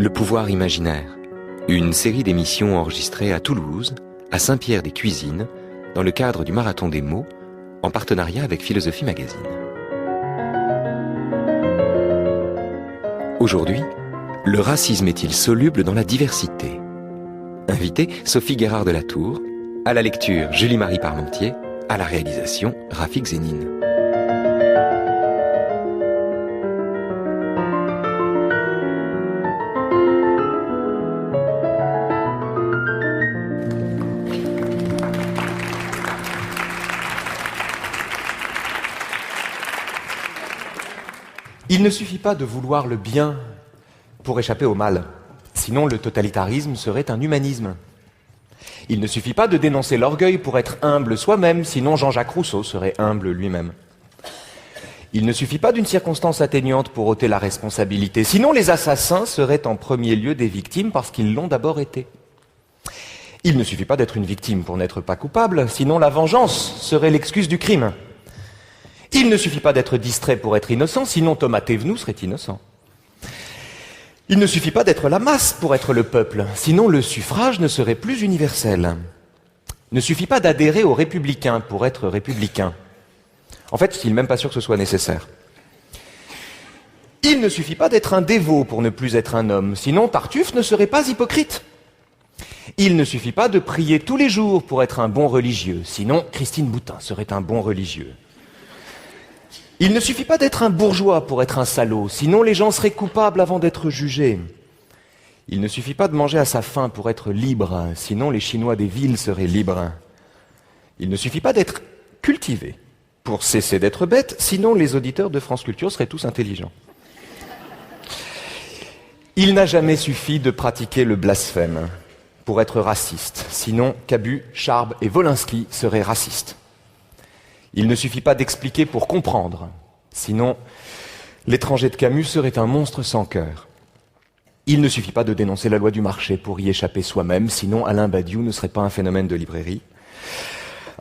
Le pouvoir imaginaire, une série d'émissions enregistrées à Toulouse, à Saint-Pierre-des-Cuisines, dans le cadre du Marathon des mots, en partenariat avec Philosophie Magazine. Aujourd'hui, le racisme est-il soluble dans la diversité? Invité Sophie Guérard de la Tour, à la lecture Julie-Marie Parmentier, à la réalisation Rafik Zénine. Il ne suffit pas de vouloir le bien pour échapper au mal, sinon le totalitarisme serait un humanisme. Il ne suffit pas de dénoncer l'orgueil pour être humble soi-même, sinon Jean-Jacques Rousseau serait humble lui-même. Il ne suffit pas d'une circonstance atténuante pour ôter la responsabilité, sinon les assassins seraient en premier lieu des victimes parce qu'ils l'ont d'abord été. Il ne suffit pas d'être une victime pour n'être pas coupable, sinon la vengeance serait l'excuse du crime. Il ne suffit pas d'être distrait pour être innocent, sinon Thomas Thévenoud serait innocent. Il ne suffit pas d'être la masse pour être le peuple, sinon le suffrage ne serait plus universel. Il ne suffit pas d'adhérer aux républicains pour être républicain. En fait, je ne suis même pas sûr que ce soit nécessaire. Il ne suffit pas d'être un dévot pour ne plus être un homme, sinon Tartuffe ne serait pas hypocrite. Il ne suffit pas de prier tous les jours pour être un bon religieux, sinon Christine Boutin serait un bon religieux. Il ne suffit pas d'être un bourgeois pour être un salaud, sinon les gens seraient coupables avant d'être jugés. Il ne suffit pas de manger à sa faim pour être libre, sinon les Chinois des villes seraient libres. Il ne suffit pas d'être cultivé pour cesser d'être bête, sinon les auditeurs de France Culture seraient tous intelligents. Il n'a jamais suffi de pratiquer le blasphème pour être raciste, sinon Cabu, Charb et Wolinski seraient racistes. Il ne suffit pas d'expliquer pour comprendre, sinon l'étranger de Camus serait un monstre sans cœur. Il ne suffit pas de dénoncer la loi du marché pour y échapper soi-même, sinon Alain Badiou ne serait pas un phénomène de librairie.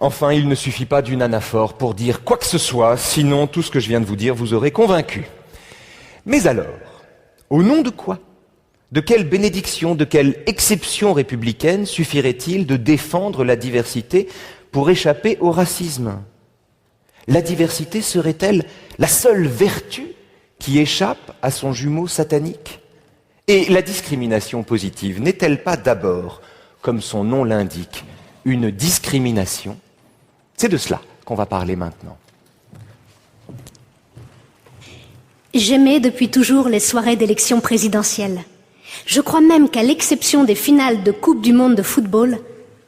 Enfin, il ne suffit pas d'une anaphore pour dire quoi que ce soit, sinon tout ce que je viens de vous dire vous aurait convaincu. Mais alors, au nom de quoi? De quelle bénédiction, de quelle exception républicaine suffirait-il de défendre la diversité pour échapper au racisme? La diversité serait-elle la seule vertu qui échappe à son jumeau satanique? Et la discrimination positive n'est-elle pas d'abord, comme son nom l'indique, une discrimination? C'est de cela qu'on va parler maintenant. J'aimais depuis toujours les soirées d'élection présidentielle. Je crois même qu'à l'exception des finales de Coupe du Monde de football,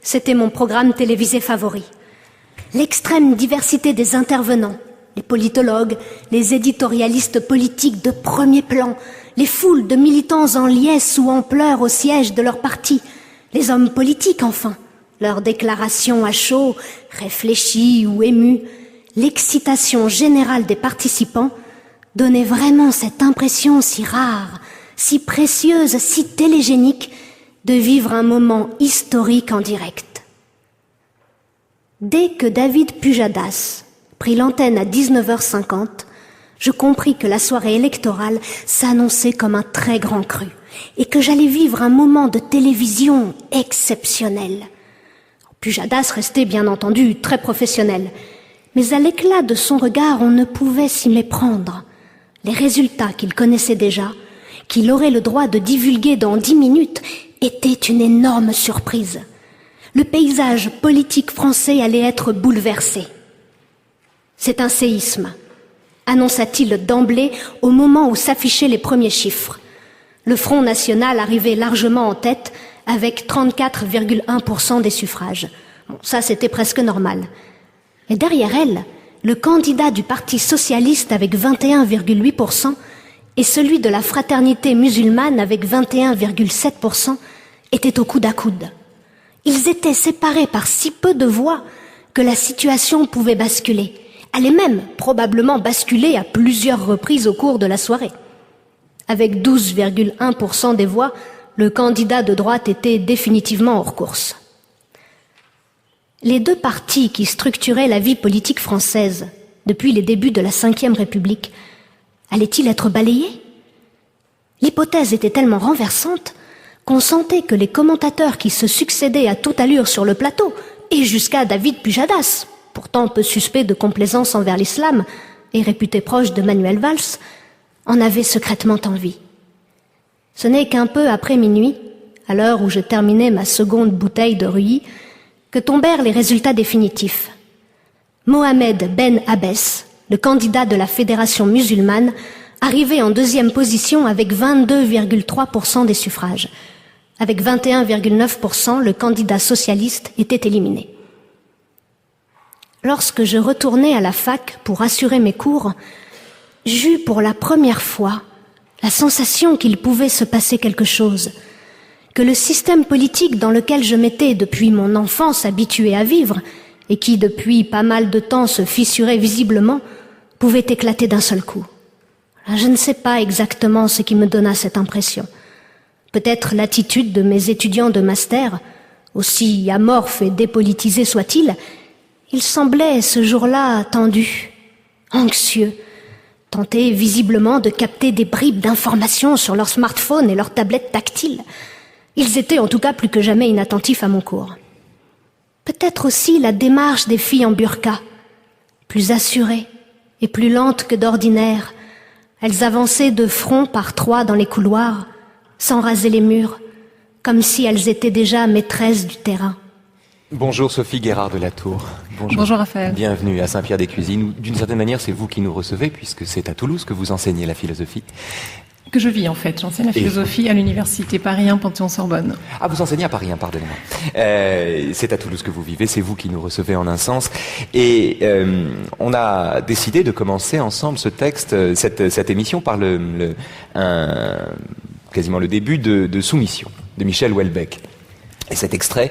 c'était mon programme télévisé favori. L'extrême diversité des intervenants, les politologues, les éditorialistes politiques de premier plan, les foules de militants en liesse ou en pleurs au siège de leur parti, les hommes politiques enfin, leurs déclarations à chaud, réfléchies ou émues, l'excitation générale des participants donnait vraiment cette impression si rare, si précieuse, si télégénique de vivre un moment historique en direct. Dès que David Pujadas prit l'antenne à 19h50, je compris que la soirée électorale s'annonçait comme un très grand cru et que j'allais vivre un moment de télévision exceptionnel. Pujadas restait bien entendu très professionnel, mais à l'éclat de son regard, on ne pouvait s'y méprendre. Les résultats qu'il connaissait déjà, qu'il aurait le droit de divulguer dans 10 minutes, étaient une énorme surprise. Le paysage politique français allait être bouleversé. C'est un séisme, annonça-t-il d'emblée au moment où s'affichaient les premiers chiffres. Le Front National arrivait largement en tête avec 34,1% des suffrages. Bon, ça, c'était presque normal. Et derrière elle, le candidat du Parti socialiste avec 21,8% et celui de la Fraternité musulmane avec 21,7% étaient au coude à coude. Ils étaient séparés par si peu de voix que la situation pouvait basculer. Allait même probablement basculer à plusieurs reprises au cours de la soirée. Avec 12,1% des voix, le candidat de droite était définitivement hors course. Les deux partis qui structuraient la vie politique française depuis les débuts de la Ve République, allaient-ils être balayés? L'hypothèse était tellement renversante qu'on sentait que les commentateurs qui se succédaient à toute allure sur le plateau, et jusqu'à David Pujadas, pourtant peu suspect de complaisance envers l'islam et réputé proche de Manuel Valls, en avaient secrètement envie. Ce n'est qu'un peu après minuit, à l'heure où je terminais ma seconde bouteille de Rui, que tombèrent les résultats définitifs. Mohamed Ben Abbès, le candidat de la Fédération musulmane, arrivait en deuxième position avec 22,3% des suffrages. Avec 21,9%, le candidat socialiste était éliminé. Lorsque je retournai à la fac pour assurer mes cours, j'eus pour la première fois la sensation qu'il pouvait se passer quelque chose, que le système politique dans lequel je m'étais depuis mon enfance habitué à vivre, et qui depuis pas mal de temps se fissurait visiblement, pouvait éclater d'un seul coup. Je ne sais pas exactement ce qui me donna cette impression. Peut-être l'attitude de mes étudiants de master, aussi amorphe et dépolitisé soit-il, ils semblaient ce jour-là tendus, anxieux, tentés visiblement de capter des bribes d'informations sur leur smartphone et leur tablette tactile. Ils étaient en tout cas plus que jamais inattentifs à mon cours. Peut-être aussi la démarche des filles en burqa, plus assurée et plus lente que d'ordinaire. Elles avançaient de front par trois dans les couloirs, sans raser les murs, comme si elles étaient déjà maîtresses du terrain. Bonjour Sophie Guérard de la Tour. Bonjour Raphaël. Bienvenue à Saint-Pierre-des-Cuisines. D'une certaine manière, c'est vous qui nous recevez, puisque c'est à Toulouse que vous enseignez la philosophie. Que je vis en fait. J'enseigne la philosophie à l'université Paris 1 Panthéon-Sorbonne. Ah, vous enseignez à Paris 1, pardonnez-moi. C'est à Toulouse que vous vivez, c'est vous qui nous recevez en un sens. Et on a décidé de commencer ensemble ce texte, cette émission par quasiment le début de Soumission, de Michel Houellebecq. Et cet extrait,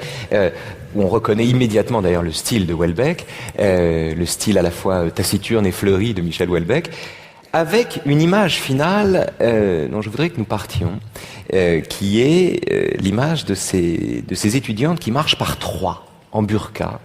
où on reconnaît immédiatement d'ailleurs le style de Houellebecq, le style à la fois taciturne et fleuri de Michel Houellebecq, avec une image finale dont je voudrais que nous partions, qui est l'image de ces étudiantes qui marchent par trois, en burqa,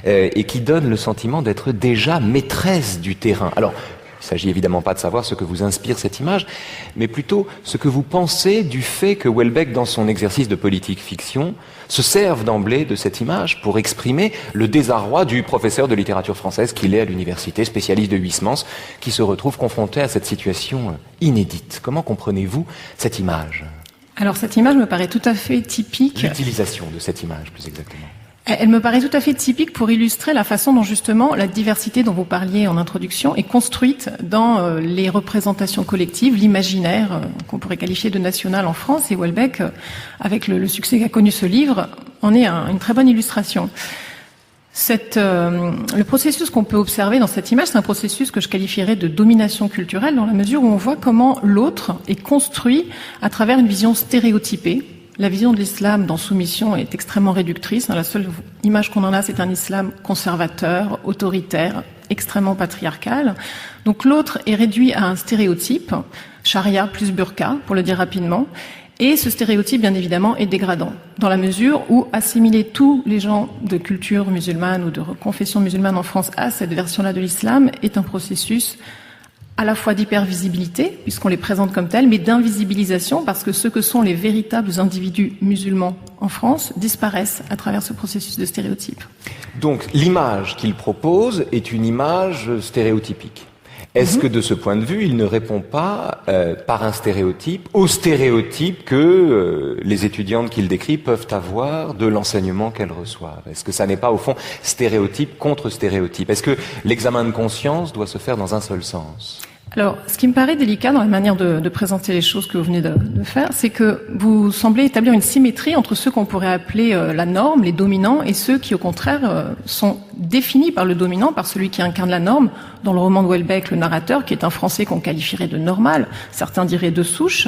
et qui donnent le sentiment d'être déjà maîtresses du terrain. Alors, il ne s'agit évidemment pas de savoir ce que vous inspire cette image, mais plutôt ce que vous pensez du fait que Houellebecq, dans son exercice de politique fiction, se serve d'emblée de cette image pour exprimer le désarroi du professeur de littérature française qu'il est à l'université, spécialiste de Huysmans, qui se retrouve confronté à cette situation inédite. Comment comprenez-vous cette image ? Alors cette image me paraît tout à fait typique. L'utilisation de cette image, plus exactement. Elle me paraît tout à fait typique pour illustrer la façon dont justement la diversité dont vous parliez en introduction est construite dans les représentations collectives, l'imaginaire qu'on pourrait qualifier de national en France, et Houellebecq, avec le succès qu'a connu ce livre, en est une très bonne illustration. Le processus qu'on peut observer dans cette image, c'est un processus que je qualifierais de domination culturelle, dans la mesure où on voit comment l'autre est construit à travers une vision stéréotypée. La vision de l'islam dans Soumission est extrêmement réductrice. La seule image qu'on en a, c'est un islam conservateur, autoritaire, extrêmement patriarcal. Donc l'autre est réduit à un stéréotype, charia plus burqa, pour le dire rapidement. Et ce stéréotype, bien évidemment, est dégradant, dans la mesure où assimiler tous les gens de culture musulmane ou de confession musulmane en France à cette version-là de l'islam est un processus à la fois d'hypervisibilité, puisqu'on les présente comme tels, mais d'invisibilisation, parce que ceux que sont les véritables individus musulmans en France disparaissent à travers ce processus de stéréotype. Donc l'image qu'il propose est une image stéréotypique. Est-ce que de ce point de vue, il ne répond pas par un stéréotype aux stéréotypes que les étudiantes qu'il décrit peuvent avoir de l'enseignement qu'elles reçoivent? Est-ce que ça n'est pas au fond stéréotype contre stéréotype? Est-ce que l'examen de conscience doit se faire dans un seul sens? Alors, ce qui me paraît délicat dans la manière de présenter les choses que vous venez de faire, c'est que vous semblez établir une symétrie entre ceux qu'on pourrait appeler la norme, les dominants, et ceux qui, au contraire, sont définis par le dominant, par celui qui incarne la norme. Dans le roman de Houellebecq, le narrateur, qui est un Français qu'on qualifierait de normal, certains diraient de souche,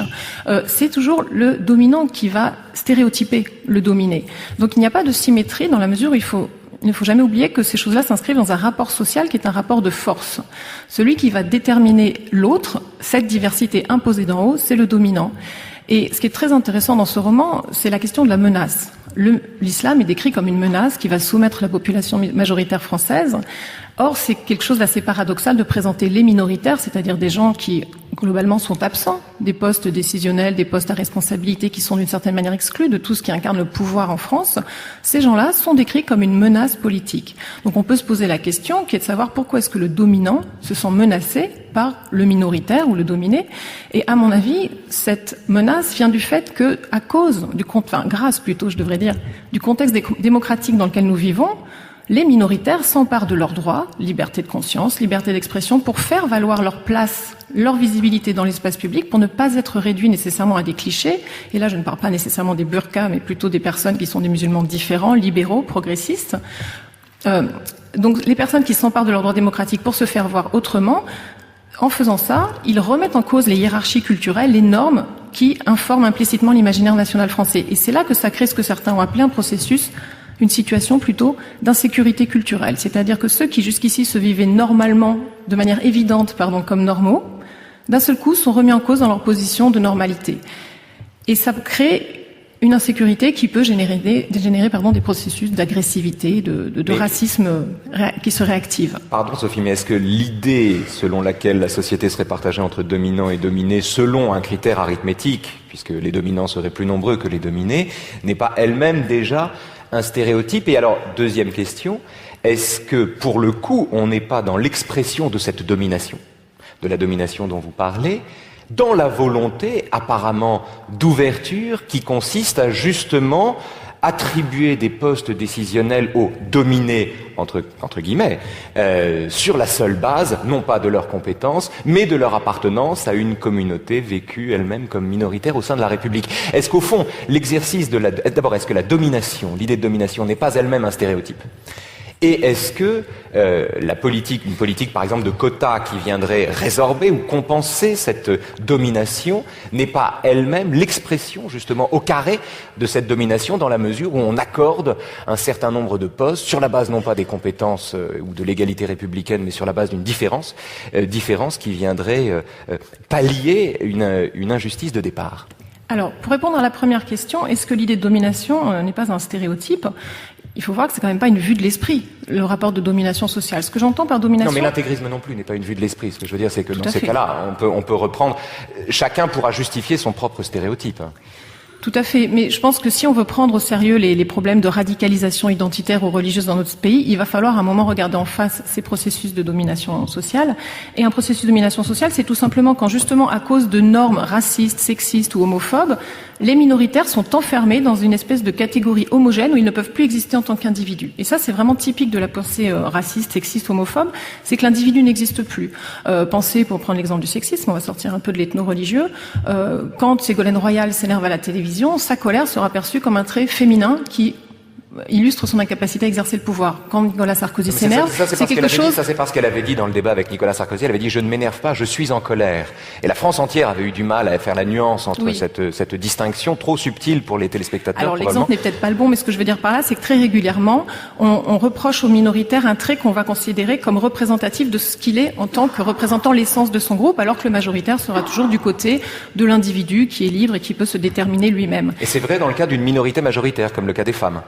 c'est toujours le dominant qui va stéréotyper le dominé. Donc il n'y a pas de symétrie dans la mesure où il ne faut jamais oublier que ces choses-là s'inscrivent dans un rapport social qui est un rapport de force. Celui qui va déterminer l'autre, cette diversité imposée d'en haut, c'est le dominant. Et ce qui est très intéressant dans ce roman, c'est la question de la menace. L'islam est décrit comme une menace qui va soumettre la population majoritaire française. Or, c'est quelque chose d'assez paradoxal de présenter les minoritaires, c'est-à-dire des gens qui globalement sont absents des postes décisionnels, des postes à responsabilité qui sont d'une certaine manière exclus de tout ce qui incarne le pouvoir en France, ces gens-là sont décrits comme une menace politique. Donc on peut se poser la question qui est de savoir pourquoi est-ce que le dominant se sent menacé par le minoritaire ou le dominé. Et à mon avis, cette menace vient du fait que, à cause du grâce plutôt, je devrais dire, du contexte démocratique dans lequel nous vivons, les minoritaires s'emparent de leurs droits, liberté de conscience, liberté d'expression, pour faire valoir leur place, leur visibilité dans l'espace public, pour ne pas être réduits nécessairement à des clichés. Et là, je ne parle pas nécessairement des burqas, mais plutôt des personnes qui sont des musulmans différents, libéraux, progressistes. Donc, les personnes qui s'emparent de leurs droits démocratiques pour se faire voir autrement, en faisant ça, ils remettent en cause les hiérarchies culturelles, les normes qui informent implicitement l'imaginaire national français. Et c'est là que ça crée ce que certains ont appelé un processus, une situation plutôt d'insécurité culturelle. C'est-à-dire que ceux qui jusqu'ici se vivaient normalement, de manière évidente, comme normaux, d'un seul coup sont remis en cause dans leur position de normalité. Et ça crée une insécurité qui peut générer des processus d'agressivité, de racisme qui se réactivent. Pardon Sophie, mais est-ce que l'idée selon laquelle la société serait partagée entre dominants et dominés selon un critère arithmétique, puisque les dominants seraient plus nombreux que les dominés, n'est pas elle-même déjà un stéréotype? Et alors, deuxième question, est-ce que pour le coup, on n'est pas dans l'expression de cette domination, de la domination dont vous parlez, dans la volonté apparemment d'ouverture qui consiste à justement attribuer des postes décisionnels aux dominés, entre guillemets, sur la seule base, non pas de leurs compétences, mais de leur appartenance à une communauté vécue elle-même comme minoritaire au sein de la République. Est-ce qu'au fond, l'exercice de d'abord, est-ce que la domination, l'idée de domination n'est pas elle-même un stéréotype ? Et est-ce que une politique par exemple de quotas qui viendrait résorber ou compenser cette domination n'est pas elle-même l'expression justement au carré de cette domination dans la mesure où on accorde un certain nombre de postes sur la base non pas des compétences ou de l'égalité républicaine mais sur la base d'une différence qui viendrait pallier une injustice de départ? Alors, pour répondre à la première question, est-ce que l'idée de domination n'est pas un stéréotype ? Il faut voir que c'est quand même pas une vue de l'esprit, le rapport de domination sociale. Ce que j'entends par domination... Non, mais l'intégrisme non plus n'est pas une vue de l'esprit. Ce que je veux dire, c'est que dans ces cas-là, on peut reprendre... Chacun pourra justifier son propre stéréotype. Tout à fait. Mais je pense que si on veut prendre au sérieux les problèmes de radicalisation identitaire ou religieuse dans notre pays, il va falloir à un moment regarder en face ces processus de domination sociale. Et un processus de domination sociale, c'est tout simplement quand justement, à cause de normes racistes, sexistes ou homophobes, les minoritaires sont enfermés dans une espèce de catégorie homogène où ils ne peuvent plus exister en tant qu'individus. Et ça, c'est vraiment typique de la pensée raciste, sexiste, homophobe, c'est que l'individu n'existe plus. Pensez, pour prendre l'exemple du sexisme, on va sortir un peu de l'ethno-religieux, quand Ségolène Royal s'énerve à la télévision, sa colère sera perçue comme un trait féminin qui illustre son incapacité à exercer le pouvoir. Quand Nicolas Sarkozy s'énerve, c'est quelque chose... Ça, c'est parce qu'elle avait dit dans le débat avec Nicolas Sarkozy, elle avait dit « je ne m'énerve pas, je suis en colère ». Et la France entière avait eu du mal à faire la nuance entre cette distinction trop subtile pour les téléspectateurs. Alors l'exemple n'est peut-être pas le bon, mais ce que je veux dire par là, c'est que très régulièrement, on reproche aux minoritaires un trait qu'on va considérer comme représentatif de ce qu'il est en tant que représentant l'essence de son groupe, alors que le majoritaire sera toujours du côté de l'individu qui est libre et qui peut se déterminer lui-même. Et c'est vrai dans le cas d'une minorité majoritaire, comme le cas des femmes.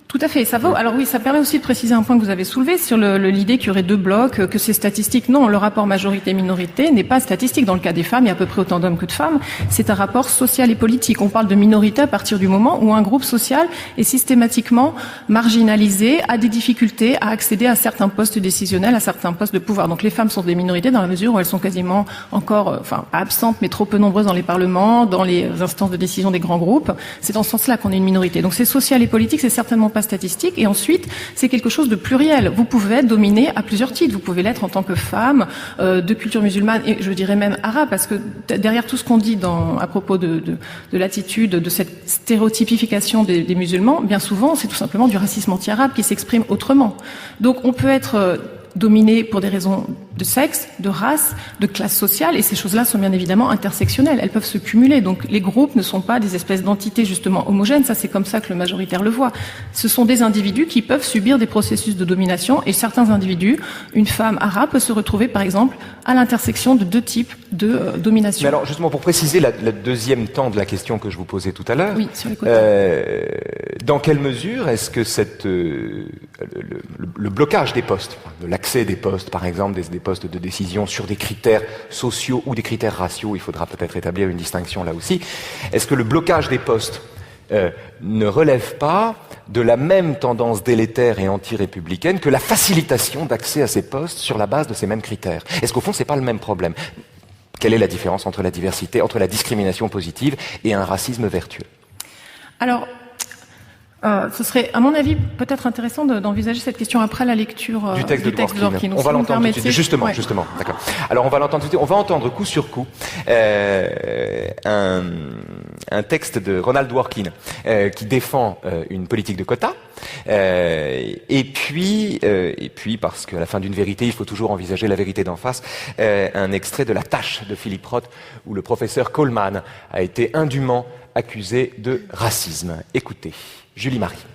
Tout à fait. Ça vaut. Alors oui, ça permet aussi de préciser un point que vous avez soulevé sur l'idée qu'il y aurait deux blocs, que c'est statistique. Non, le rapport majorité-minorité n'est pas statistique. Dans le cas des femmes, il y a à peu près autant d'hommes que de femmes. C'est un rapport social et politique. On parle de minorité à partir du moment où un groupe social est systématiquement marginalisé, a des difficultés à accéder à certains postes décisionnels, à certains postes de pouvoir. Donc les femmes sont des minorités dans la mesure où elles sont quasiment encore, pas absentes, mais trop peu nombreuses dans les parlements, dans les instances de décision des grands groupes. C'est dans ce sens-là qu'on est une minorité. Donc c'est social et politique, c'est certainement pas statistique. Et ensuite, c'est quelque chose de pluriel. Vous pouvez être dominé à plusieurs titres. Vous pouvez l'être en tant que femme, de culture musulmane, et je dirais même arabe, parce que derrière tout ce qu'on dit à propos de l'attitude, de cette stéréotypification des musulmans, bien souvent, c'est tout simplement du racisme anti-arabe qui s'exprime autrement. Donc on peut être dominé pour des raisons de sexe, de race, de classe sociale, et ces choses-là sont bien évidemment intersectionnelles. Elles peuvent se cumuler. Donc les groupes ne sont pas des espèces d'entités justement homogènes. Ça, c'est comme ça que le majoritaire le voit. Ce sont des individus qui peuvent subir des processus de domination, et certains individus, une femme arabe peut se retrouver par exemple à l'intersection de deux types de domination. Mais alors justement pour préciser la deuxième temps de la question que je vous posais tout à l'heure, oui, sur les quotas. Dans quelle mesure est-ce que le blocage des postes, de l'accès des postes par exemple, des postes postes de décision sur des critères sociaux ou des critères raciaux, il faudra peut-être établir une distinction là aussi. Est-ce que le blocage des postes ne relève pas de la même tendance délétère et anti-républicaine que la facilitation d'accès à ces postes sur la base de ces mêmes critères? Est-ce qu'au fond, c'est pas le même problème? Quelle est la différence entre la diversité, entre la discrimination positive et un racisme vertueux? Alors, ce serait, à mon avis, peut-être intéressant d'envisager cette question après la lecture du texte de Dworkin. On va l'entendre tout de suite. Justement, d'accord. Alors, on va l'entendre tout de suite. On va entendre coup sur coup un texte de Ronald Dworkin qui défend une politique de quotas. Et puis, parce qu'à la fin d'une vérité, il faut toujours envisager la vérité d'en face, un extrait de La Tâche de Philippe Roth, où le professeur Coleman a été indûment accusé de racisme. Écoutez. Julie Marie.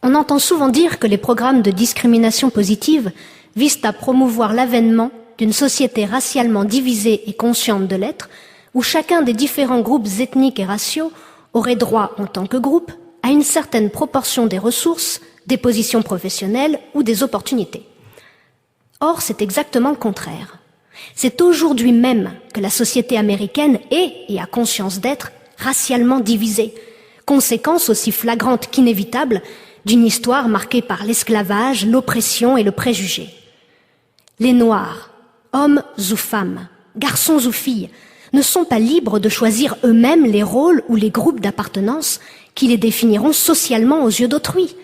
On entend souvent dire que les programmes de discrimination positive visent à promouvoir l'avènement d'une société racialement divisée et consciente de l'être, où chacun des différents groupes ethniques et raciaux aurait droit, en tant que groupe, à une certaine proportion des ressources, des positions professionnelles ou des opportunités. Or, c'est exactement le contraire. C'est aujourd'hui même que la société américaine est, et a conscience d'être, racialement divisée, conséquence aussi flagrante qu'inévitable d'une histoire marquée par l'esclavage, l'oppression et le préjugé. Les Noirs, hommes ou femmes, garçons ou filles, ne sont pas libres de choisir eux-mêmes les rôles ou les groupes d'appartenance qui les définiront socialement aux yeux d'autrui.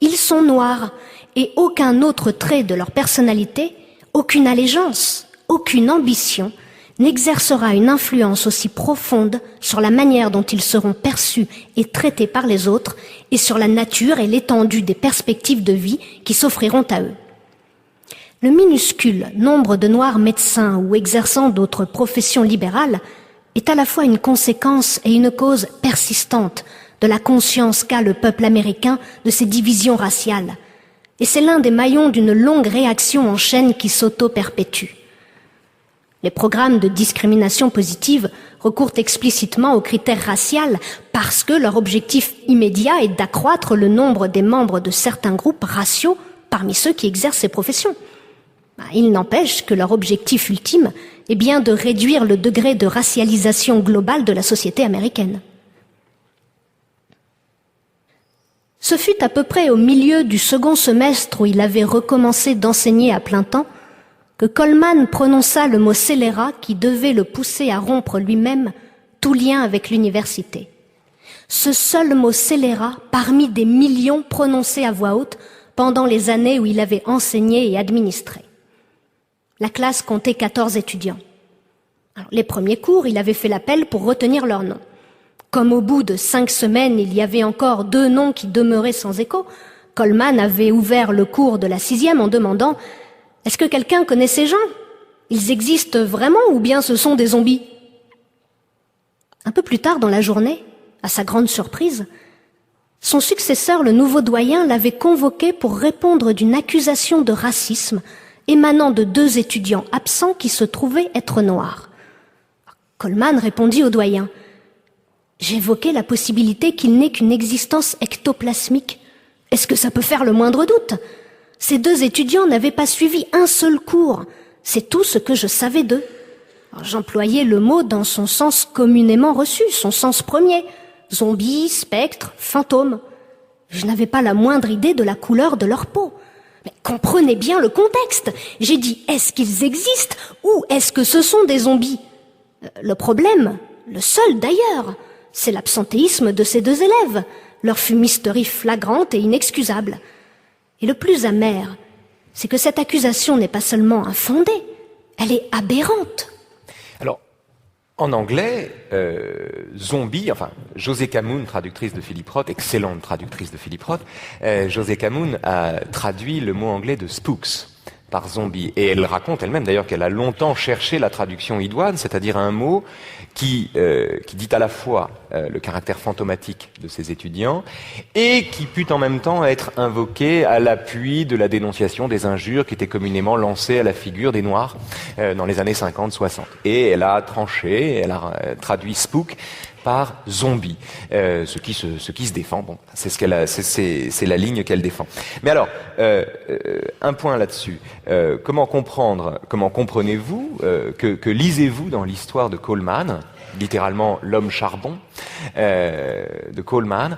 Ils sont noirs et aucun autre trait de leur personnalité, aucune allégeance, aucune ambition n'exercera une influence aussi profonde sur la manière dont ils seront perçus et traités par les autres et sur la nature et l'étendue des perspectives de vie qui s'offriront à eux. Le minuscule nombre de Noirs médecins ou exerçant d'autres professions libérales est à la fois une conséquence et une cause persistante de la conscience qu'a le peuple américain de ces divisions raciales. Et c'est l'un des maillons d'une longue réaction en chaîne qui s'auto-perpétue. Les programmes de discrimination positive recourent explicitement aux critères raciaux parce que leur objectif immédiat est d'accroître le nombre des membres de certains groupes raciaux parmi ceux qui exercent ces professions. Il n'empêche que leur objectif ultime est bien de réduire le degré de racialisation globale de la société américaine. Ce fut à peu près au milieu du second semestre où il avait recommencé d'enseigner à plein temps que Coleman prononça le mot scélérat qui devait le pousser à rompre lui-même tout lien avec l'université. Ce seul mot scélérat parmi des millions prononcés à voix haute pendant les années où il avait enseigné et administré. La classe comptait 14 étudiants. Alors, les premiers cours, il avait fait l'appel pour retenir leurs noms. Comme au bout de 5 semaines, il y avait encore 2 noms qui demeuraient sans écho, Coleman avait ouvert le cours de la 6e en demandant « Est-ce que quelqu'un connaît ces gens? Ils existent vraiment ou bien ce sont des zombies ?» Un peu plus tard dans la journée, à sa grande surprise, son successeur, le nouveau doyen, l'avait convoqué pour répondre d'une accusation de racisme émanant de 2 étudiants absents qui se trouvaient être noirs. Coleman répondit au doyen « J'évoquais la possibilité qu'il n'ait qu'une existence ectoplasmique. Est-ce que ça peut faire le moindre doute ? Ces 2 étudiants n'avaient pas suivi un seul cours. C'est tout ce que je savais d'eux. » J'employais le mot dans son sens communément reçu, son sens premier. Zombies, spectres, fantômes. Je n'avais pas la moindre idée de la couleur de leur peau. Mais comprenez bien le contexte. J'ai dit, est-ce qu'ils existent ou est-ce que ce sont des zombies ? Le problème, le seul d'ailleurs, c'est l'absentéisme de ces 2 élèves, leur fumisterie flagrante et inexcusable. Et le plus amer, c'est que cette accusation n'est pas seulement infondée, elle est aberrante. Alors, en anglais, zombie, enfin, José Camoun, traductrice de Philippe Roth, excellente traductrice de Philippe Roth, José Camoun a traduit le mot anglais de spooks par zombie. Et elle raconte elle-même d'ailleurs qu'elle a longtemps cherché la traduction idoine, c'est-à-dire un mot qui dit à la fois le caractère fantomatique de ces étudiants et qui put en même temps être invoqué à l'appui de la dénonciation des injures qui étaient communément lancées à la figure des Noirs dans les années 50-60. Et elle a tranché, elle a traduit spook par zombie, ce qui se défend. Bon, c'est c'est la ligne qu'elle défend. Mais alors, un point là-dessus. Comment comprenez-vous que lisez-vous dans l'histoire de Coleman, littéralement l'homme charbon de Coleman,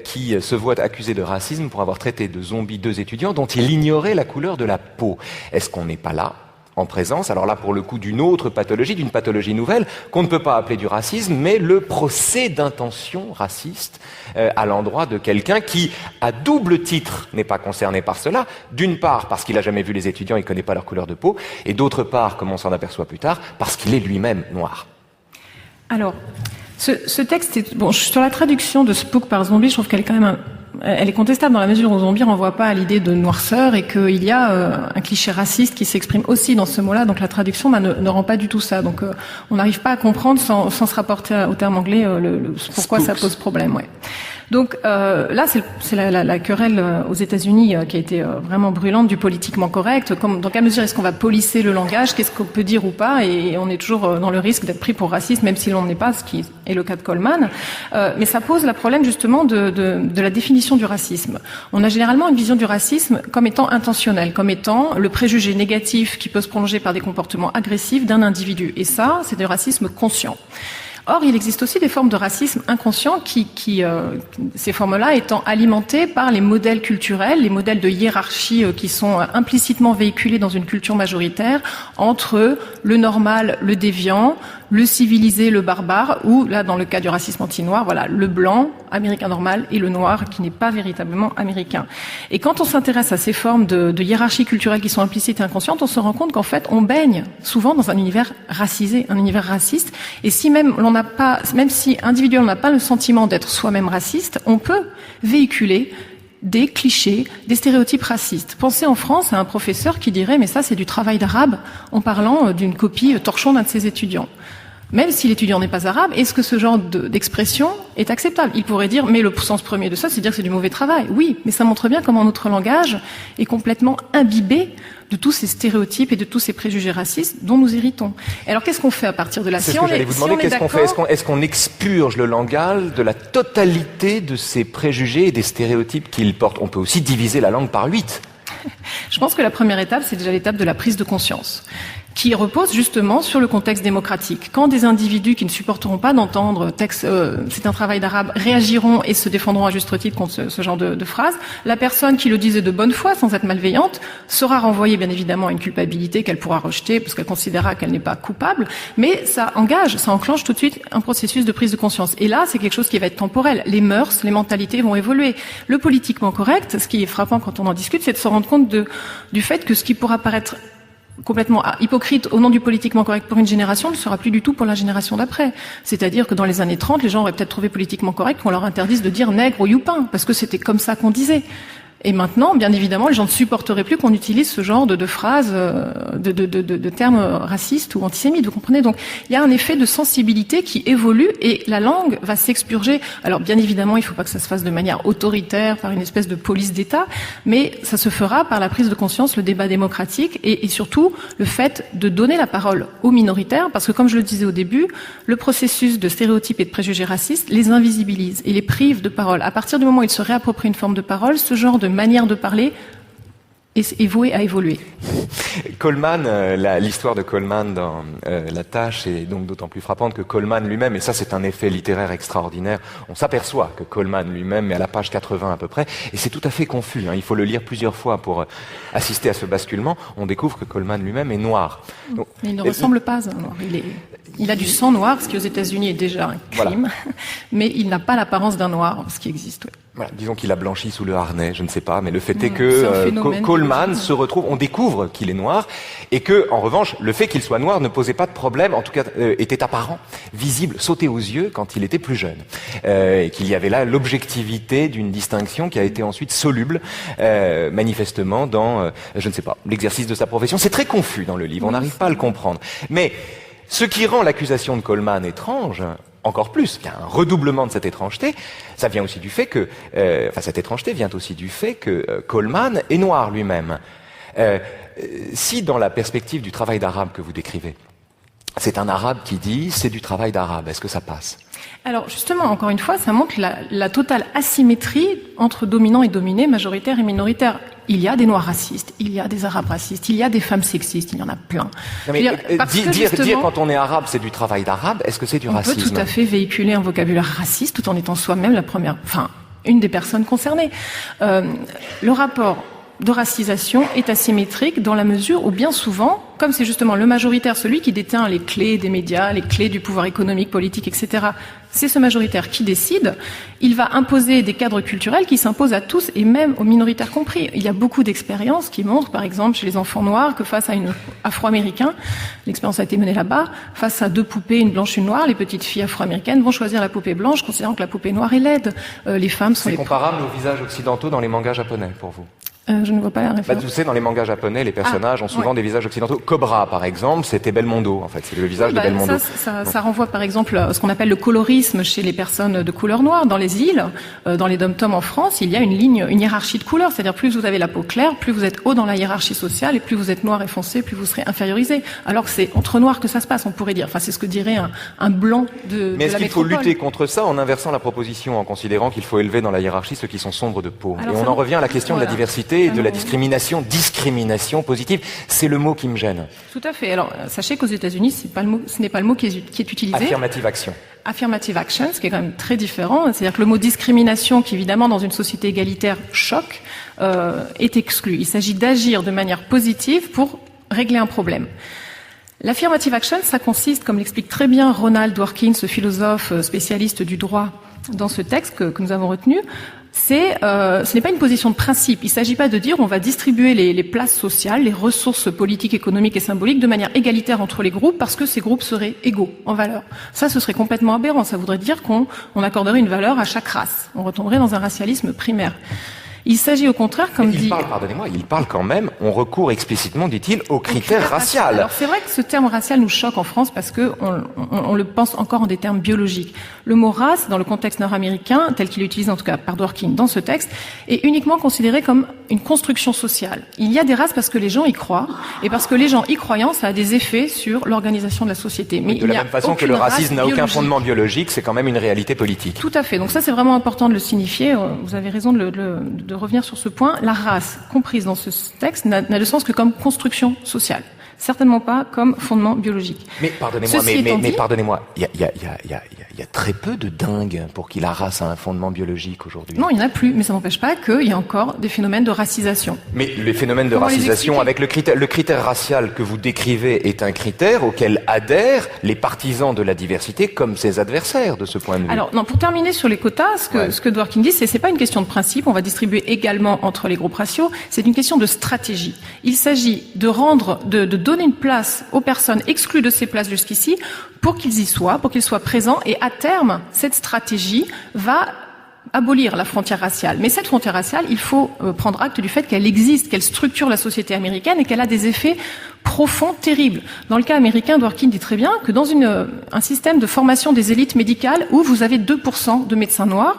qui se voit accusé de racisme pour avoir traité de zombies 2 étudiants dont il ignorait la couleur de la peau? Est-ce qu'on n'est pas là en présence, alors là pour le coup, d'une autre pathologie, d'une pathologie nouvelle, qu'on ne peut pas appeler du racisme, mais le procès d'intention raciste à l'endroit de quelqu'un qui, à double titre, n'est pas concerné par cela. D'une part, parce qu'il n'a jamais vu les étudiants, il ne connaît pas leur couleur de peau, et d'autre part, comme on s'en aperçoit plus tard, parce qu'il est lui-même noir. Alors, ce texte est... Bon, sur la traduction de Spook par zombie, je trouve qu'elle est quand même... Elle est contestable dans la mesure où zombie renvoie pas à l'idée de noirceur et qu'il y a un cliché raciste qui s'exprime aussi dans ce mot-là. Donc la traduction ne rend pas du tout ça. Donc on n'arrive pas à comprendre sans se rapporter au terme anglais pourquoi Spooks. Ça pose problème. Ouais. Donc là, c'est la querelle aux États-Unis qui a été vraiment brûlante du politiquement correct. Dans quelle mesure est-ce qu'on va polisser le langage? Qu'est-ce qu'on peut dire ou pas? Et on est toujours dans le risque d'être pris pour raciste, même si l'on n'est pas, ce qui est le cas de Coleman. Mais ça pose le problème justement de la définition du racisme. On a généralement une vision du racisme comme étant intentionnel, comme étant le préjugé négatif qui peut se prolonger par des comportements agressifs d'un individu. Et ça, c'est du racisme conscient. Or, il existe aussi des formes de racisme inconscient ces formes-là étant alimentées par les modèles culturels, les modèles de hiérarchie qui sont implicitement véhiculés dans une culture majoritaire entre le normal, le déviant, le civilisé, le barbare, ou là, dans le cas du racisme anti-noir, voilà, le blanc, américain normal, et le noir, qui n'est pas véritablement américain. Et quand on s'intéresse à ces formes de hiérarchie culturelle qui sont implicites et inconscientes, on se rend compte qu'en fait, on baigne souvent dans un univers racisé, un univers raciste. Et si même si individuellement on n'a pas le sentiment d'être soi-même raciste, on peut véhiculer des clichés, des stéréotypes racistes. Pensez en France à un professeur qui dirait « mais ça c'est du travail d'arabe » en parlant d'une copie torchon d'un de ses étudiants. Même si l'étudiant n'est pas arabe, est-ce que ce genre d'expression est acceptable? Il pourrait dire, mais le sens premier de ça, c'est dire que c'est du mauvais travail. Oui, mais ça montre bien comment notre langage est complètement imbibé de tous ces stéréotypes et de tous ces préjugés racistes dont nous héritons. Et alors, qu'est-ce qu'on fait à partir de là? C'est ce que j'allais vous demander, qu'est-ce qu'on fait? Est-ce qu'on expurge le langage de la totalité de ces préjugés et des stéréotypes qu'il porte? On peut aussi diviser la langue par 8. Je pense que la première étape, c'est déjà l'étape de la prise de conscience, qui repose justement sur le contexte démocratique. Quand des individus qui ne supporteront pas d'entendre c'est un travail d'arabe réagiront et se défendront à juste titre contre ce genre de phrases, la personne qui le disait de bonne foi, sans être malveillante, sera renvoyée bien évidemment à une culpabilité qu'elle pourra rejeter parce qu'elle considérera qu'elle n'est pas coupable, mais ça enclenche tout de suite un processus de prise de conscience. Et là, c'est quelque chose qui va être temporel. Les mœurs, les mentalités vont évoluer. Le politiquement correct, ce qui est frappant quand on en discute, c'est de se rendre compte du fait que ce qui pourra paraître complètement hypocrite au nom du politiquement correct pour une génération ne sera plus du tout pour la génération d'après. C'est-à-dire que dans les années 30, les gens auraient peut-être trouvé politiquement correct qu'on leur interdise de dire nègre ou youpin, parce que c'était comme ça qu'on disait. Et maintenant, bien évidemment, les gens ne supporteraient plus qu'on utilise ce genre de phrases, de termes racistes ou antisémites. Vous comprenez? Donc, il y a un effet de sensibilité qui évolue et la langue va s'expurger. Alors, bien évidemment, il ne faut pas que ça se fasse de manière autoritaire, par une espèce de police d'État, mais ça se fera par la prise de conscience, le débat démocratique et surtout le fait de donner la parole aux minoritaires, parce que comme je le disais au début, le processus de stéréotypes et de préjugés racistes les invisibilise et les prive de parole. À partir du moment où ils se réapproprient une forme de parole, ce genre de manière de parler est vouée à évoluer. Coleman, l'histoire de Coleman dans La Tâche est donc d'autant plus frappante que Coleman lui-même, et ça c'est un effet littéraire extraordinaire, on s'aperçoit que Coleman lui-même est à la page 80 à peu près, et c'est tout à fait confus, hein, il faut le lire plusieurs fois pour assister à ce basculement, on découvre que Coleman lui-même est noir. Donc, mais il ne ressemble pas à un noir, il a du sang noir, ce qui aux États-Unis est déjà un crime, voilà. Mais il n'a pas l'apparence d'un noir, ce qui existe, oui. Voilà, disons qu'il a blanchi sous le harnais, je ne sais pas, mais le fait est que Coleman se retrouve, on découvre qu'il est noir, et que, en revanche, le fait qu'il soit noir ne posait pas de problème, en tout cas était apparent, visible, sauté aux yeux quand il était plus jeune, et qu'il y avait là l'objectivité d'une distinction qui a été ensuite soluble, manifestement dans, je ne sais pas, l'exercice de sa profession. C'est très confus dans le livre, on n'arrive pas à le comprendre. Mais ce qui rend l'accusation de Coleman étrange, encore plus, il y a un redoublement de cette étrangeté, ça vient aussi du fait que, cette étrangeté vient aussi du fait que Coleman est noir lui-même. si dans la perspective du travail d'arabe que vous décrivez, c'est un arabe qui dit c'est du travail d'arabe, est-ce que ça passe? Alors justement, encore une fois, ça montre la totale asymétrie entre dominants et dominés, majoritaires et minoritaires. Il y a des noirs racistes, il y a des arabes racistes, il y a des femmes sexistes, il y en a plein. Non, mais dire quand on est arabe c'est du travail d'arabe, est-ce que c'est du racisme? On peut tout à fait véhiculer un vocabulaire raciste tout en étant soi-même une des personnes concernées. Le rapport de racisation est asymétrique dans la mesure où bien souvent, comme c'est justement le majoritaire, celui qui détient les clés des médias, les clés du pouvoir économique, politique, etc., c'est ce majoritaire qui décide, il va imposer des cadres culturels qui s'imposent à tous et même aux minoritaires compris. Il y a beaucoup d'expériences qui montrent, par exemple, chez les enfants noirs, que face à une afro-américain, l'expérience a été menée là-bas, face à deux poupées, une blanche, une noire, les petites filles afro-américaines vont choisir la poupée blanche, considérant que la poupée noire est laide. Les femmes sont C'est comparable aux visages occidentaux dans les mangas japonais, pour vous? Je ne vois pas la référence. Vous savez, dans les mangas japonais, les personnages ont souvent des visages occidentaux. Cobra, par exemple, c'était Belmondo, en fait. C'est le visage de Belmondo. Ça renvoie, par exemple, à ce qu'on appelle le colorisme chez les personnes de couleur noire. Dans les îles, dans les dom-toms en France, il y a une hiérarchie de couleurs. C'est-à-dire, plus vous avez la peau claire, plus vous êtes haut dans la hiérarchie sociale, et plus vous êtes noir et foncé, plus vous serez infériorisé. Alors que c'est entre noirs que ça se passe, on pourrait dire. Enfin, c'est ce que dirait un blanc de la métropole. Mais est-ce qu'il faut lutter contre ça en inversant la proposition, en considérant qu'il faut élever dans la hiérarchie ceux qui sont sombres de peau? Et on en revient à la question de la diversité et de la discrimination positive, c'est le mot qui me gêne. Tout à fait. Alors, sachez qu'aux États-Unis, ce n'est pas le mot qui est utilisé. Affirmative action. Affirmative action, ce qui est quand même très différent. C'est-à-dire que le mot discrimination, qui évidemment dans une société égalitaire choque, est exclu. Il s'agit d'agir de manière positive pour régler un problème. L'affirmative action, ça consiste, comme l'explique très bien Ronald Dworkin, ce philosophe spécialiste du droit, dans ce texte que nous avons retenu, ce n'est pas une position de principe. Il ne s'agit pas de dire on va distribuer les places sociales, les ressources politiques, économiques et symboliques de manière égalitaire entre les groupes parce que ces groupes seraient égaux en valeur. Ça, ce serait complètement aberrant. Ça voudrait dire qu'on accorderait une valeur à chaque race. On retomberait dans un racialisme primaire. Il s'agit au contraire, comme dit... Il parle quand même, on recourt explicitement, dit-il, aux critères raciaux. Alors c'est vrai que ce terme racial nous choque en France parce que on le pense encore en des termes biologiques. Le mot race, dans le contexte nord-américain, tel qu'il est utilisé en tout cas par Dworkin dans ce texte, est uniquement considéré comme une construction sociale. Il y a des races parce que les gens y croient, et parce que les gens y croyant, ça a des effets sur l'organisation de la société. Mais de la même façon que le racisme n'a aucun fondement biologique, c'est quand même une réalité politique. Tout à fait. Donc ça, c'est vraiment important de le signifier. Vous avez raison de revenir sur ce point. La race, comprise dans ce texte, n'a de sens que comme construction sociale. Certainement pas comme fondement biologique. Mais pardonnez-moi, il y a très peu de dingues pour qui la race a un fondement biologique aujourd'hui. Non, il n'y en a plus, mais ça n'empêche pas qu'il y a encore des phénomènes de racisation. Mais les phénomènes de racisation, avec le critère racial que vous décrivez est un critère auquel adhèrent les partisans de la diversité comme ses adversaires de ce point de vue. Alors, non, pour terminer sur les quotas, ce que Dworkin dit, c'est pas une question de principe, on va distribuer également entre les groupes raciaux, c'est une question de stratégie. Il s'agit de donner une place aux personnes exclues de ces places jusqu'ici pour qu'ils y soient, pour qu'ils soient présents, et à terme, cette stratégie va abolir la frontière raciale. Mais cette frontière raciale, il faut prendre acte du fait qu'elle existe, qu'elle structure la société américaine et qu'elle a des effets profonds, terribles. Dans le cas américain, Dworkin dit très bien que dans un système de formation des élites médicales où vous avez 2% de médecins noirs,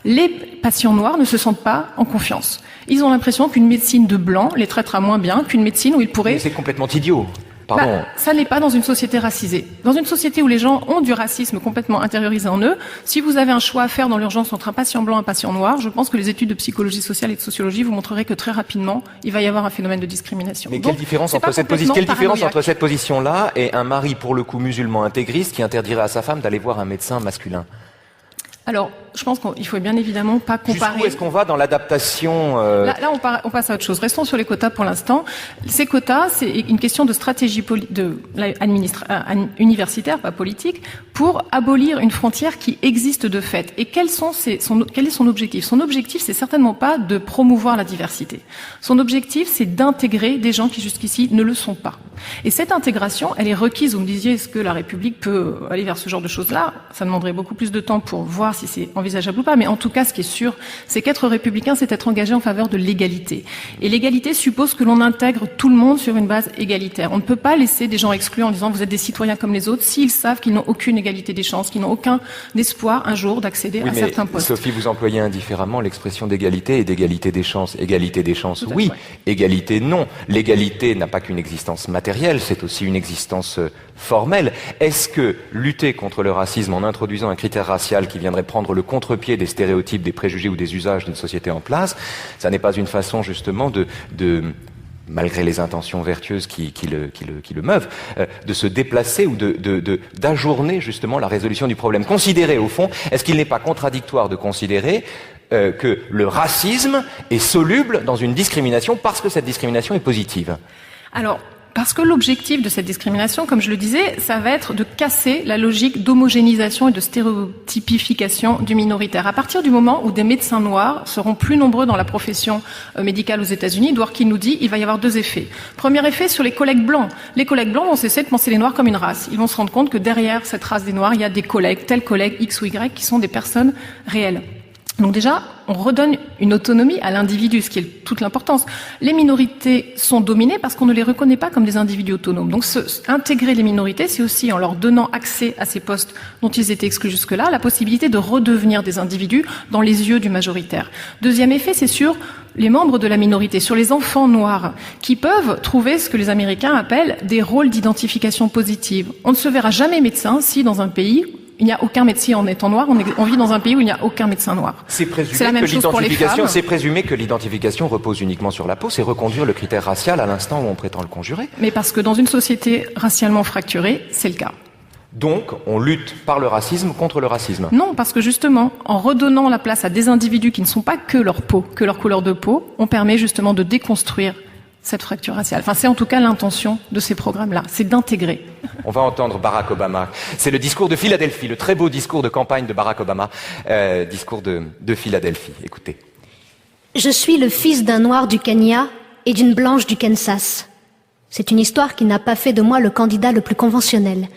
les patients noirs ne se sentent pas en confiance. Ils ont l'impression qu'une médecine de blanc les traitera moins bien qu'une médecine où ils pourraient... Mais c'est complètement idiot. Pardon. Ça n'est pas dans une société racisée. Dans une société où les gens ont du racisme complètement intériorisé en eux, si vous avez un choix à faire dans l'urgence entre un patient blanc et un patient noir, je pense que les études de psychologie sociale et de sociologie vous montreraient que très rapidement, il va y avoir un phénomène de discrimination. Mais quelle différence entre cette position-là et un mari, pour le coup, musulman intégriste qui interdirait à sa femme d'aller voir un médecin masculin? Alors, je pense qu'il faut bien évidemment pas comparer. Jusqu'où est-ce qu'on va dans l'adaptation Là, on passe à autre chose. Restons sur les quotas pour l'instant. Ces quotas, c'est une question de stratégie universitaire, pas politique, pour abolir une frontière qui existe de fait. Et quel est son objectif? Son objectif, c'est certainement pas de promouvoir la diversité. Son objectif, c'est d'intégrer des gens qui jusqu'ici ne le sont pas. Et cette intégration, elle est requise. Vous me disiez, est-ce que la République peut aller vers ce genre de choses-là? Ça demanderait beaucoup plus de temps pour voir si c'est en envisageable ou pas, mais en tout cas, ce qui est sûr, c'est qu'être républicain, c'est être engagé en faveur de l'égalité. Et l'égalité suppose que l'on intègre tout le monde sur une base égalitaire. On ne peut pas laisser des gens exclus en disant vous êtes des citoyens comme les autres s'ils savent qu'ils n'ont aucune égalité des chances, qu'ils n'ont aucun espoir un jour d'accéder à certains postes. Sophie, vous employez indifféremment l'expression d'égalité et d'égalité des chances. Égalité des chances, oui. Égalité, non. L'égalité n'a pas qu'une existence matérielle, c'est aussi une existence formelle. Est-ce que lutter contre le racisme en introduisant un critère racial qui viendrait prendre le contre-pied des stéréotypes, des préjugés ou des usages d'une société en place, ça n'est pas une façon justement de malgré les intentions vertueuses qui le meuvent, de se déplacer ou d'ajourner justement la résolution du problème. Considérer, au fond, est-ce qu'il n'est pas contradictoire de considérer que le racisme est soluble dans une discrimination parce que cette discrimination est positive? Alors, parce que l'objectif de cette discrimination, comme je le disais, ça va être de casser la logique d'homogénéisation et de stéréotypification du minoritaire. À partir du moment où des médecins noirs seront plus nombreux dans la profession médicale aux États-Unis, Dworkin nous dit il va y avoir deux effets. Premier effet sur les collègues blancs. Les collègues blancs vont cesser de penser les noirs comme une race. Ils vont se rendre compte que derrière cette race des noirs, il y a des collègues, tels collègues X ou Y, qui sont des personnes réelles. Donc déjà, on redonne une autonomie à l'individu, ce qui est toute l'importance. Les minorités sont dominées parce qu'on ne les reconnaît pas comme des individus autonomes. Donc intégrer les minorités, c'est aussi en leur donnant accès à ces postes dont ils étaient exclus jusque-là, la possibilité de redevenir des individus dans les yeux du majoritaire. Deuxième effet, c'est sur les membres de la minorité, sur les enfants noirs, qui peuvent trouver ce que les Américains appellent des rôles d'identification positive. On ne se verra jamais médecin si dans un pays il n'y a aucun médecin en étant noir, on vit dans un pays où il n'y a aucun médecin noir. C'est la même chose pour les femmes. C'est présumé que l'identification repose uniquement sur la peau, c'est reconduire le critère racial à l'instant où on prétend le conjurer. Mais parce que dans une société racialement fracturée, c'est le cas. Donc, on lutte par le racisme contre le racisme. Non, parce que justement, en redonnant la place à des individus qui ne sont pas que leur peau, que leur couleur de peau, on permet justement de déconstruire cette fracture raciale. Enfin, c'est en tout cas l'intention de ces programmes-là, c'est d'intégrer. On va entendre Barack Obama. C'est le discours de Philadelphie, le très beau discours de campagne de Barack Obama, discours de Philadelphie. Écoutez. Je suis le fils d'un noir du Kenya et d'une blanche du Kansas. C'est une histoire qui n'a pas fait de moi le candidat le plus conventionnel.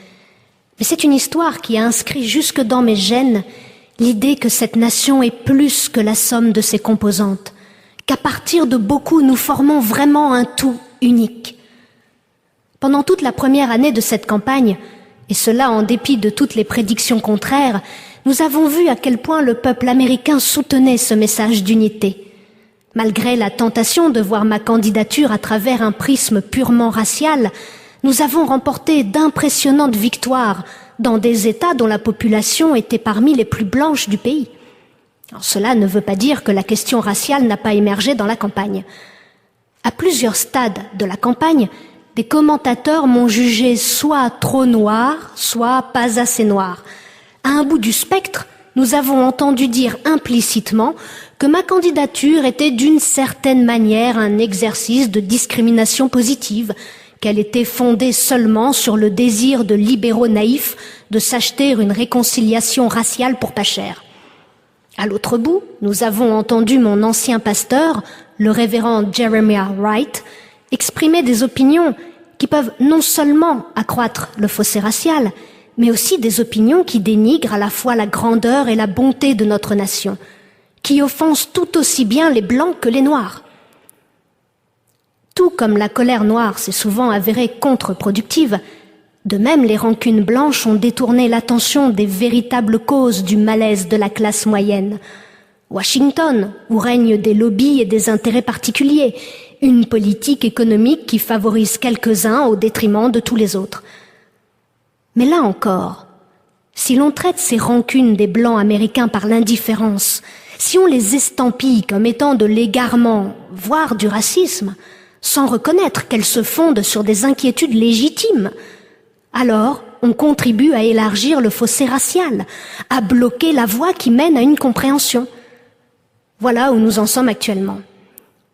Mais c'est une histoire qui a inscrit jusque dans mes gènes l'idée que cette nation est plus que la somme de ses composantes, qu'à partir de beaucoup, nous formons vraiment un tout unique. Pendant toute la première année de cette campagne, et cela en dépit de toutes les prédictions contraires, nous avons vu à quel point le peuple américain soutenait ce message d'unité. Malgré la tentation de voir ma candidature à travers un prisme purement racial, nous avons remporté d'impressionnantes victoires dans des États dont la population était parmi les plus blanches du pays. Alors, cela ne veut pas dire que la question raciale n'a pas émergé dans la campagne. À plusieurs stades de la campagne, des commentateurs m'ont jugé soit trop noir, soit pas assez noir. À un bout du spectre, nous avons entendu dire implicitement que ma candidature était d'une certaine manière un exercice de discrimination positive, qu'elle était fondée seulement sur le désir de libéraux naïfs de s'acheter une réconciliation raciale pour pas cher. À l'autre bout, nous avons entendu mon ancien pasteur, le révérend Jeremiah Wright, exprimer des opinions qui peuvent non seulement accroître le fossé racial, mais aussi des opinions qui dénigrent à la fois la grandeur et la bonté de notre nation, qui offensent tout aussi bien les blancs que les noirs. Tout comme la colère noire s'est souvent avérée contre-productive, de même les rancunes blanches ont détourné l'attention des véritables causes du malaise de la classe moyenne. Washington, où règnent des lobbies et des intérêts particuliers, une politique économique qui favorise quelques-uns au détriment de tous les autres. Mais là encore, si l'on traite ces rancunes des Blancs américains par l'indifférence, si on les estampille comme étant de l'égarement, voire du racisme, sans reconnaître qu'elles se fondent sur des inquiétudes légitimes, alors on contribue à élargir le fossé racial, à bloquer la voie qui mène à une compréhension. Voilà où nous en sommes actuellement.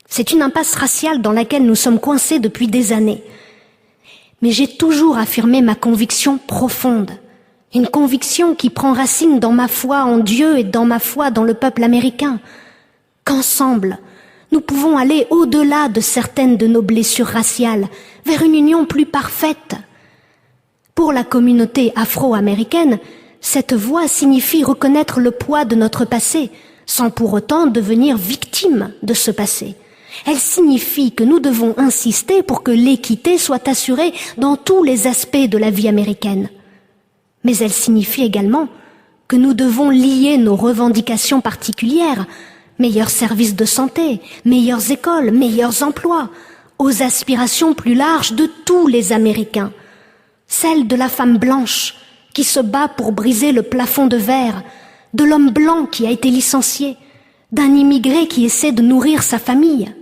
C'est une impasse raciale dans laquelle nous sommes coincés depuis des années. Mais j'ai toujours affirmé ma conviction profonde, une conviction qui prend racine dans ma foi en Dieu et dans ma foi dans le peuple américain, qu'ensemble, nous pouvons aller au-delà de certaines de nos blessures raciales, vers une union plus parfaite. Pour la communauté afro-américaine, Cette voix signifie reconnaître le poids de notre passé, sans pour autant devenir victime de ce passé. Elle signifie que nous devons insister pour que l'équité soit assurée dans tous les aspects de la vie américaine. Mais elle signifie également que nous devons lier nos revendications particulières, meilleurs services de santé, meilleures écoles, meilleurs emplois, aux aspirations plus larges de tous les Américains. Celle de la femme blanche qui se bat pour briser le plafond de verre, de l'homme blanc qui a été licencié, d'un immigré qui essaie de nourrir sa famille.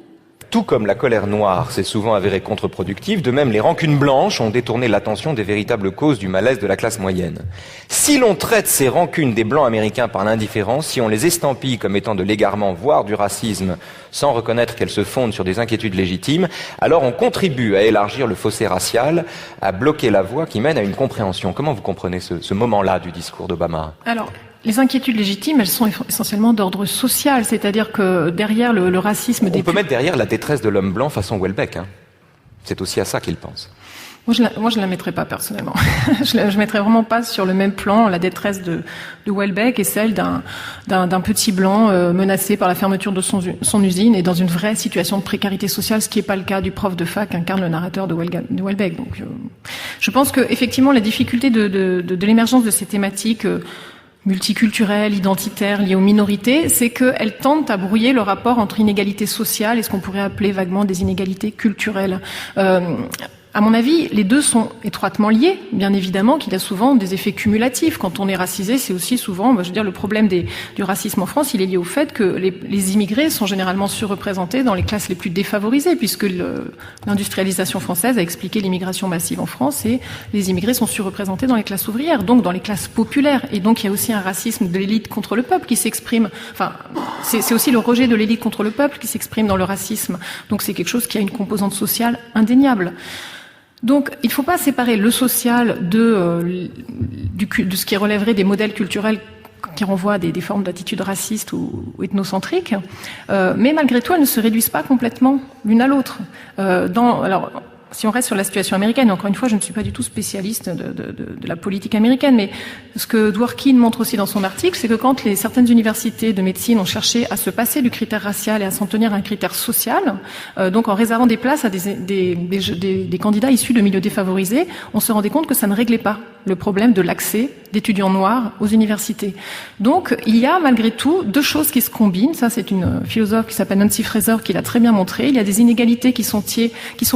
Tout comme la colère noire s'est souvent avérée contre-productive, de même les rancunes blanches ont détourné l'attention des véritables causes du malaise de la classe moyenne. Si l'on traite ces rancunes des blancs américains par l'indifférence, si on les estampille comme étant de l'égarement, voire du racisme, sans reconnaître qu'elles se fondent sur des inquiétudes légitimes, alors on contribue à élargir le fossé racial, à bloquer la voie qui mène à une compréhension. Comment vous comprenez ce moment-là du discours d'Obama ? Alors, les inquiétudes légitimes, elles sont essentiellement d'ordre social, c'est-à-dire que derrière le racisme... On peut mettre derrière la détresse de l'homme blanc façon Houellebecq. Hein. C'est aussi à ça qu'il pense. Moi, je la mettrais pas personnellement. je mettrais vraiment pas sur le même plan la détresse de Houellebecq et celle d'un petit blanc menacé par la fermeture de son usine et dans une vraie situation de précarité sociale, ce qui n'est pas le cas du prof de fac qu'incarne le narrateur de Houellebecq. Donc, je pense que effectivement la difficulté de l'émergence de ces thématiques multiculturelles, identitaires, liées aux minorités, c'est qu'elles tendent à brouiller le rapport entre inégalités sociales et ce qu'on pourrait appeler vaguement des inégalités culturelles. À mon avis, les deux sont étroitement liés, bien évidemment qu'il y a souvent des effets cumulatifs. Quand on est racisé, c'est aussi souvent, le problème du racisme en France, il est lié au fait que les immigrés sont généralement surreprésentés dans les classes les plus défavorisées, puisque l'industrialisation française a expliqué l'immigration massive en France et les immigrés sont surreprésentés dans les classes ouvrières, donc dans les classes populaires. Et donc il y a aussi un racisme de l'élite contre le peuple qui s'exprime, c'est aussi le rejet de l'élite contre le peuple qui s'exprime dans le racisme. Donc c'est quelque chose qui a une composante sociale indéniable. Donc, il ne faut pas séparer le social de ce qui relèverait des modèles culturels qui renvoient à des formes d'attitudes racistes ou ethnocentriques, mais malgré tout, elles ne se réduisent pas complètement l'une à l'autre. Si on reste sur la situation américaine, encore une fois, je ne suis pas du tout spécialiste de la politique américaine, mais ce que Dworkin montre aussi dans son article, c'est que quand certaines universités de médecine ont cherché à se passer du critère racial et à s'en tenir à un critère social, donc en réservant des places à des candidats issus de milieux défavorisés, on se rendait compte que ça ne réglait pas le problème de l'accès d'étudiants noirs aux universités. Donc, il y a malgré tout deux choses qui se combinent. Ça, c'est une philosophe qui s'appelle Nancy Fraser qui l'a très bien montré. Il y a des inégalités qui sont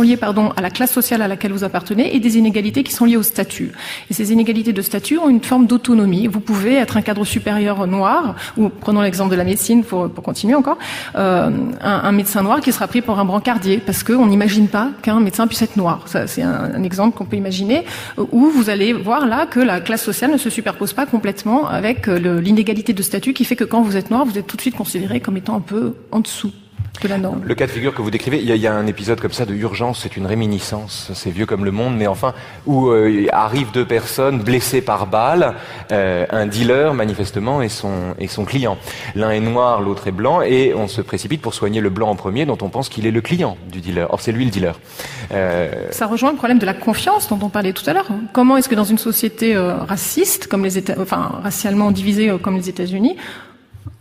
liées, à la classe sociale à laquelle vous appartenez et des inégalités qui sont liées au statut. Et ces inégalités de statut ont une forme d'autonomie. Vous pouvez être un cadre supérieur noir, ou prenons l'exemple de la médecine pour continuer encore, un médecin noir qui sera pris pour un brancardier parce qu'on n'imagine pas qu'un médecin puisse être noir. Ça, c'est un exemple qu'on peut imaginer où vous allez voir là que la classe sociale ne se superpose pas complètement avec l'inégalité de statut qui fait que quand vous êtes noir, vous êtes tout de suite considéré comme étant un peu en dessous de la norme. Le cas de figure que vous décrivez, il y a un épisode comme ça de Urgence, c'est une réminiscence, c'est vieux comme le monde, mais enfin, où arrivent deux personnes blessées par balle, un dealer manifestement et son client. L'un est noir, l'autre est blanc, et on se précipite pour soigner le blanc en premier, dont on pense qu'il est le client du dealer. Or, c'est lui le dealer. Ça rejoint le problème de la confiance dont on parlait tout à l'heure. Comment est-ce que dans une société raciste, comme racialement divisée comme les États-Unis,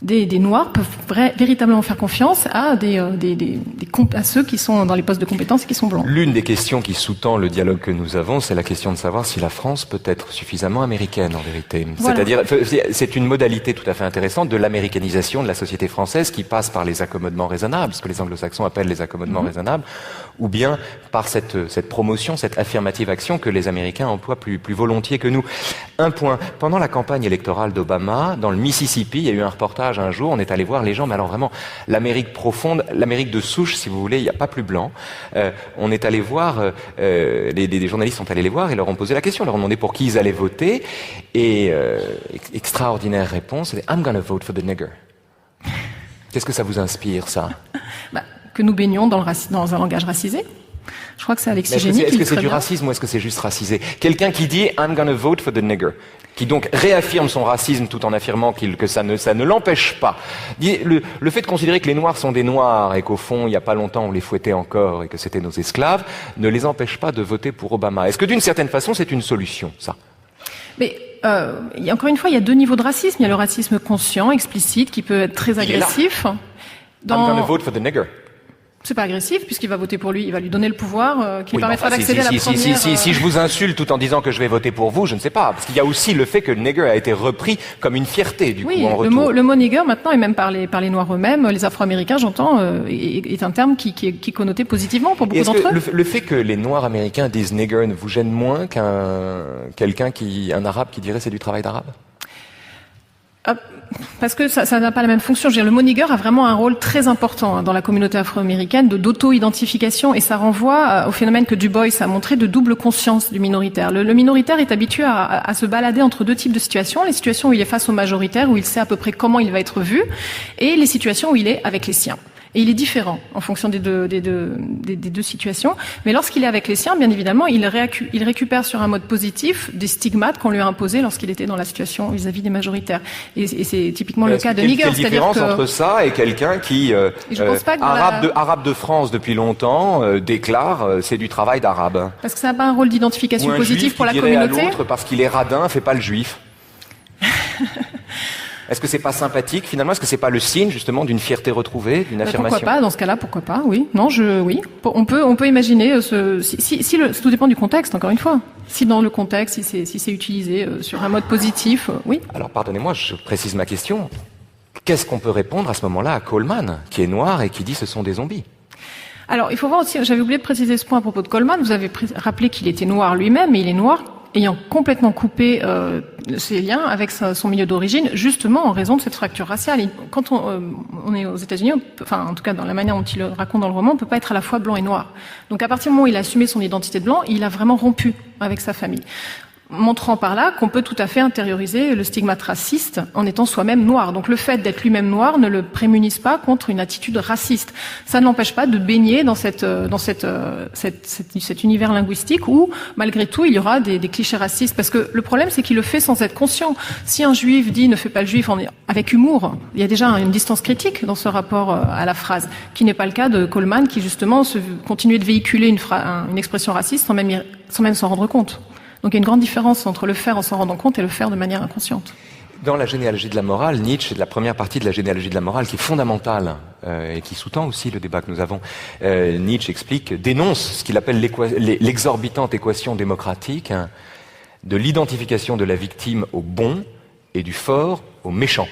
des Noirs peuvent véritablement faire confiance à ceux qui sont dans les postes de compétences et qui sont blancs. L'une des questions qui sous-tend le dialogue que nous avons, c'est la question de savoir si la France peut être suffisamment américaine en vérité. Voilà. C'est-à-dire, c'est une modalité tout à fait intéressante de l'américanisation de la société française qui passe par les accommodements raisonnables, ce que les anglo-saxons appellent les accommodements raisonnables, ou bien par cette promotion, cette affirmative action que les Américains emploient plus volontiers que nous. Un point. Pendant la campagne électorale d'Obama, dans le Mississippi, il y a eu un reportage un jour, on est allé voir les gens, mais alors vraiment, l'Amérique profonde, l'Amérique de souche, si vous voulez, il n'y a pas plus blanc. On est allé voir, des journalistes sont allés les voir et leur ont posé la question, leur ont demandé pour qui ils allaient voter, et extraordinaire réponse, c'était « I'm gonna vote for the nigger ». Qu'est-ce que ça vous inspire, ça? Que nous baignons dans un langage racisé. Je crois que c'est Alexis Génie qui Est-ce que c'est du racisme ou est-ce que c'est juste racisé? Quelqu'un qui dit « I'm gonna vote for the nigger », qui donc réaffirme son racisme tout en affirmant que ça ne l'empêche pas. Le fait de considérer que les Noirs sont des Noirs et qu'au fond, il n'y a pas longtemps, on les fouettait encore et que c'était nos esclaves, ne les empêche pas de voter pour Obama. Est-ce que d'une certaine façon, c'est une solution, ça? Mais Encore une fois, il y a deux niveaux de racisme. Il y a le racisme conscient, explicite, qui peut être très agressif. I'm gonna vote for the nigger. C'est pas agressif, puisqu'il va voter pour lui, il va lui donner le pouvoir qui lui permettra d'accéder à la première... Si je vous insulte tout en disant que je vais voter pour vous, je ne sais pas. Parce qu'il y a aussi le fait que le nigger a été repris comme une fierté, du coup, en retour. Le mot nigger, maintenant, et même par les Noirs eux-mêmes, les Afro-Américains, j'entends, est un terme qui est connoté positivement pour beaucoup d'entre eux. Le fait que les Noirs américains disent nigger ne vous gêne moins un arabe qui dirait c'est du travail d'arabe? Parce que ça n'a pas la même fonction. Je veux dire, le mot nigger a vraiment un rôle très important dans la communauté afro-américaine d'auto-identification, et ça renvoie au phénomène que Du Bois a montré de double conscience du minoritaire. Le minoritaire est habitué à se balader entre deux types de situations: les situations où il est face au majoritaire, où il sait à peu près comment il va être vu, et les situations où il est avec les siens. Et il est différent en fonction des deux situations. Mais lorsqu'il est avec les siens, bien évidemment, il récupère sur un mode positif des stigmates qu'on lui a imposés lorsqu'il était dans la situation vis-à-vis des majoritaires. Et c'est typiquement le cas de nigger. Quelle différence entre ça et quelqu'un qui, arabe de France depuis longtemps, déclare c'est du travail d'arabe? Parce que ça n'a pas un rôle d'identification positif pour la communauté. À l'autre parce qu'il est radin, fait pas le juif. Est-ce que c'est pas sympathique finalement? Est-ce que c'est pas le signe justement d'une fierté retrouvée, d'une affirmation? Pourquoi pas? Dans ce cas-là, pourquoi pas? Oui. Non, oui. On peut imaginer tout dépend du contexte. Encore une fois, si dans le contexte, si c'est utilisé sur un mode positif, oui. Alors pardonnez-moi, je précise ma question. Qu'est-ce qu'on peut répondre à ce moment-là à Coleman, qui est noir et qui dit ce sont des zombies? Alors il faut voir aussi. J'avais oublié de préciser ce point à propos de Coleman. Vous avez rappelé qu'il était noir lui-même, mais il est noir ayant complètement coupé ses liens avec son milieu d'origine, justement en raison de cette fracture raciale. Et quand on est aux États-Unis, en tout cas dans la manière dont il le raconte dans le roman, on peut pas être à la fois blanc et noir. Donc à partir du moment où il a assumé son identité de blanc, il a vraiment rompu avec sa famille, montrant par là qu'on peut tout à fait intérioriser le stigmate raciste en étant soi-même noir. Donc le fait d'être lui-même noir ne le prémunise pas contre une attitude raciste. Ça ne l'empêche pas de baigner dans cet univers linguistique où, malgré tout, il y aura des clichés racistes. Parce que le problème, c'est qu'il le fait sans être conscient. Si un juif dit « ne fais pas le juif » avec humour, il y a déjà une distance critique dans ce rapport à la phrase, qui n'est pas le cas de Coleman, qui justement continuait de véhiculer une expression raciste sans même s'en rendre compte. Donc il y a une grande différence entre le faire en s'en rendant compte et le faire de manière inconsciente. Dans la généalogie de la morale, Nietzsche, la première partie de la généalogie de la morale qui est fondamentale et qui sous-tend aussi le débat que nous avons, Nietzsche dénonce ce qu'il appelle l'exorbitante équation démocratique de l'identification de la victime au bon et du fort au méchant.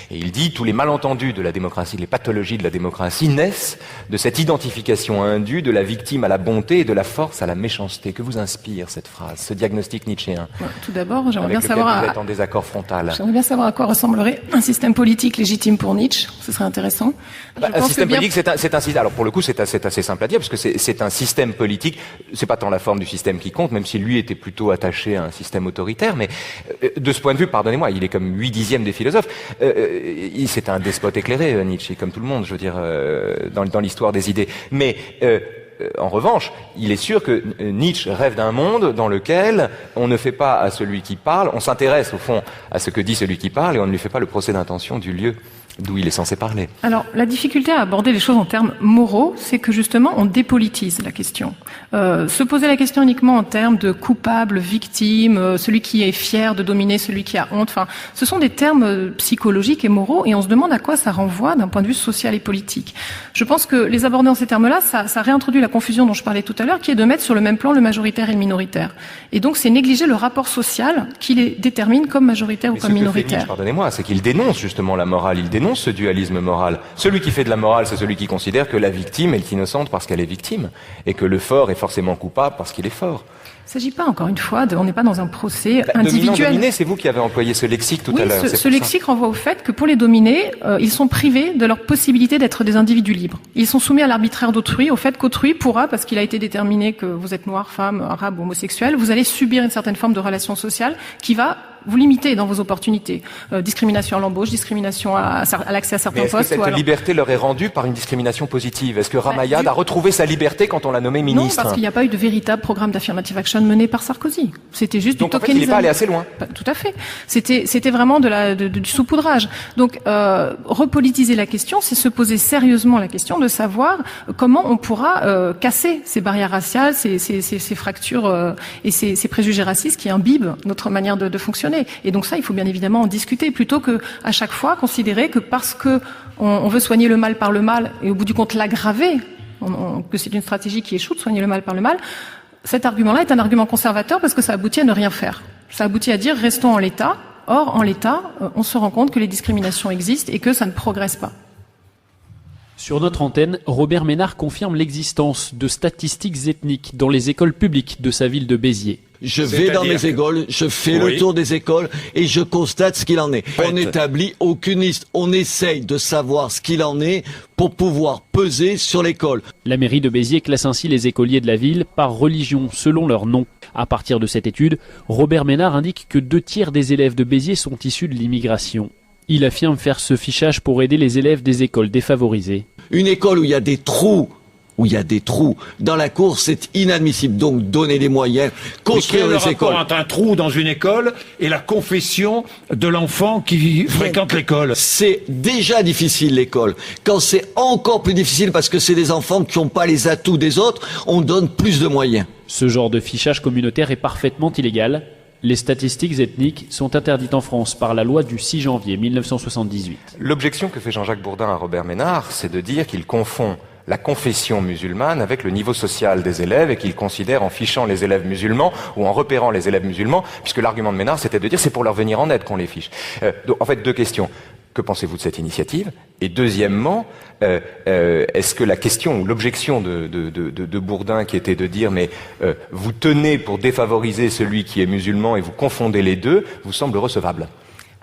Et il dit tous les malentendus de la démocratie, les pathologies de la démocratie naissent de cette identification indue de la victime à la bonté et de la force à la méchanceté. Que vous inspire cette phrase, ce diagnostic nietzschéen? Tout d'abord, j'aimerais bien savoir... Vous êtes en désaccord frontal. J'aimerais bien savoir à quoi ressemblerait un système politique légitime pour Nietzsche. Ce serait intéressant. Un système politique, c'est un système... Alors pour le coup, c'est assez simple à dire, parce que c'est un système politique. C'est pas tant la forme du système qui compte, même si lui était plutôt attaché à un système autoritaire. Mais de ce point de vue, pardonnez-moi, il est comme 8/10 des philosophes. C'est un despote éclairé, Nietzsche, comme tout le monde, je veux dire, dans l'histoire des idées. Mais en revanche, il est sûr que Nietzsche rêve d'un monde dans lequel on ne fait pas à celui qui parle, on s'intéresse au fond à ce que dit celui qui parle et on ne lui fait pas le procès d'intention du lieu d'où il est censé parler. Alors, la difficulté à aborder les choses en termes moraux, c'est que justement, on dépolitise la question. Se poser la question uniquement en termes de coupable, victime, celui qui est fier de dominer, celui qui a honte, ce sont des termes psychologiques et moraux, et on se demande à quoi ça renvoie d'un point de vue social et politique. Je pense que les aborder en ces termes-là, ça réintroduit la confusion dont je parlais tout à l'heure, qui est de mettre sur le même plan le majoritaire et le minoritaire. Et donc, c'est négliger le rapport social qui les détermine comme majoritaire ou comme minoritaire. Pardonnez-moi, c'est qu'il dénonce justement la morale, il dénonce ce dualisme moral. Celui qui fait de la morale, c'est celui qui considère que la victime est innocente parce qu'elle est victime, et que le fort est forcément coupable parce qu'il est fort. Il ne s'agit pas, encore une fois, on n'est pas dans un procès individuel. Dominé, c'est vous qui avez employé ce lexique tout à l'heure. Ce lexique renvoie au fait que pour les dominés, ils sont privés de leur possibilité d'être des individus libres. Ils sont soumis à l'arbitraire d'autrui, au fait qu'autrui pourra, parce qu'il a été déterminé que vous êtes noir, femme, arabe ou homosexuel, vous allez subir une certaine forme de relation sociale qui va vous limitez dans vos opportunités. Discrimination à l'embauche, discrimination à l'accès à certains postes. Est-ce que cette liberté leur est rendue par une discrimination positive? Est-ce que Ramayad a retrouvé sa liberté quand on l'a nommé ministre? Non, parce qu'il n'y a pas eu de véritable programme d'affirmative action mené par Sarkozy. C'était juste donc, du tokenisme. Donc en fait, il n'est pas allé assez loin. Tout à fait. C'était vraiment du saupoudrage. Donc repolitiser la question, c'est se poser sérieusement la question de savoir comment on pourra casser ces barrières raciales, ces fractures et ces préjugés racistes qui imbibent notre manière de fonctionner. parler. Et donc ça, il faut bien évidemment en discuter, plutôt que à chaque fois considérer que parce que on veut soigner le mal par le mal et au bout du compte l'aggraver, que c'est une stratégie qui échoue de soigner le mal par le mal. Cet argument-là est un argument conservateur parce que ça aboutit à ne rien faire. Ça aboutit à dire restons en l'état. Or, en l'état, on se rend compte que les discriminations existent et que ça ne progresse pas. Sur notre antenne, Robert Ménard confirme l'existence de statistiques ethniques dans les écoles publiques de sa ville de Béziers. Je vais dans mes écoles, je fais le tour des écoles et je constate ce qu'il en est. On n'établit aucune liste, on essaye de savoir ce qu'il en est pour pouvoir peser sur l'école. La mairie de Béziers classe ainsi les écoliers de la ville par religion selon leur nom. À partir de cette étude, Robert Ménard indique que 2/3 des élèves de Béziers sont issus de l'immigration. Il affirme faire ce fichage pour aider les élèves des écoles défavorisées. Une école où il y a des trous, dans la cour, c'est inadmissible. Donc, donner les moyens, construire les écoles. Quel est le rapport entre un trou dans une école et la confession de l'enfant qui fréquente l'école? C'est déjà difficile, l'école. Quand c'est encore plus difficile parce que c'est des enfants qui n'ont pas les atouts des autres, on donne plus de moyens. Ce genre de fichage communautaire est parfaitement illégal. Les statistiques ethniques sont interdites en France par la loi du 6 janvier 1978. L'objection que fait Jean-Jacques Bourdin à Robert Ménard, c'est de dire qu'il confond la confession musulmane avec le niveau social des élèves et qu'il considère en fichant les élèves musulmans ou en repérant les élèves musulmans, puisque l'argument de Ménard c'était de dire c'est pour leur venir en aide qu'on les fiche. Donc, en fait, deux questions. Que pensez-vous de cette initiative? Et deuxièmement, est-ce que la question ou l'objection de Bourdin qui était de dire mais vous tenez pour défavoriser celui qui est musulman et vous confondez les deux, vous semble recevable?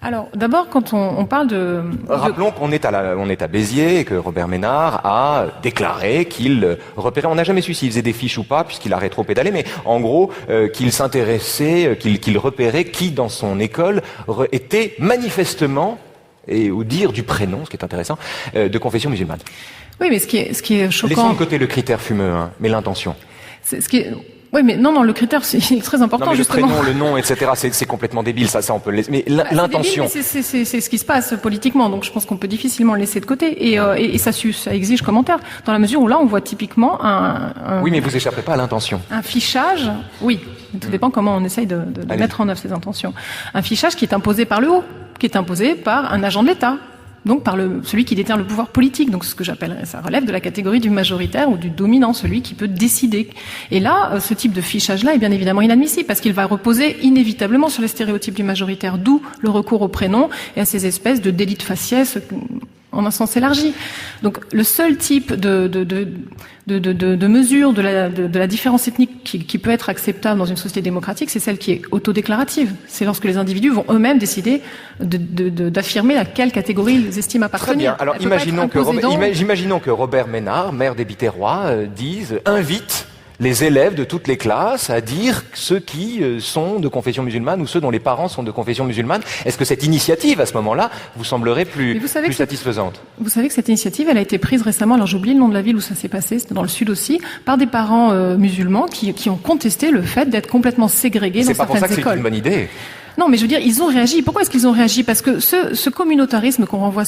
Alors, d'abord, quand on parle de... Rappelons qu'on est à Béziers et que Robert Ménard a déclaré qu'il repérait, on n'a jamais su s'il faisait des fiches ou pas, puisqu'il a rétro-pédalé, mais en gros, qu'il s'intéressait, qu'il repérait qui, dans son école, était manifestement, et au dire du prénom, ce qui est intéressant, de confession musulmane. Oui, mais ce qui est choquant... Laissons de côté le critère fumeux, mais l'intention. Oui, mais non, le critère, c'est très important, non, mais justement. Le prénom, le nom, etc., c'est complètement débile, ça on peut le laisser. Mais l'intention. C'est ce qui se passe politiquement, donc je pense qu'on peut difficilement le laisser de côté, et ça exige commentaire, dans la mesure où là, on voit typiquement Oui, mais vous échapperez pas à l'intention. Un fichage, oui. Tout dépend comment on essaye de mettre en œuvre ces intentions. Un fichage qui est imposé par le haut, qui est imposé par un agent de l'État. Donc par celui qui détient le pouvoir politique, donc ce que j'appellerais, ça relève de la catégorie du majoritaire ou du dominant, celui qui peut décider. Et là, ce type de fichage-là est bien évidemment inadmissible parce qu'il va reposer inévitablement sur les stéréotypes du majoritaire, d'où le recours au prénom et à ces espèces de délits de faciès en un sens élargi. Donc le seul type de mesure de la différence ethnique qui peut être acceptable dans une société démocratique, c'est celle qui est autodéclarative. C'est lorsque les individus vont eux-mêmes décider d'affirmer à quelle catégorie ils estiment appartenir. Très bien. Alors imaginons que Robert Ménard, maire des Biterrois, invite les élèves de toutes les classes à dire ceux qui sont de confession musulmane ou ceux dont les parents sont de confession musulmane. Est-ce que cette initiative, à ce moment-là, vous semblerait plus satisfaisante? Vous savez que cette initiative, elle a été prise récemment, alors j'ai oublié le nom de la ville où ça s'est passé, c'était dans le sud aussi, par des parents musulmans qui ont contesté le fait d'être complètement ségrégés dans certaines écoles. C'est pas pour ça que c'est une bonne idée. Non, mais je veux dire, ils ont réagi. Pourquoi est-ce qu'ils ont réagi? Parce que ce communautarisme qu'on renvoie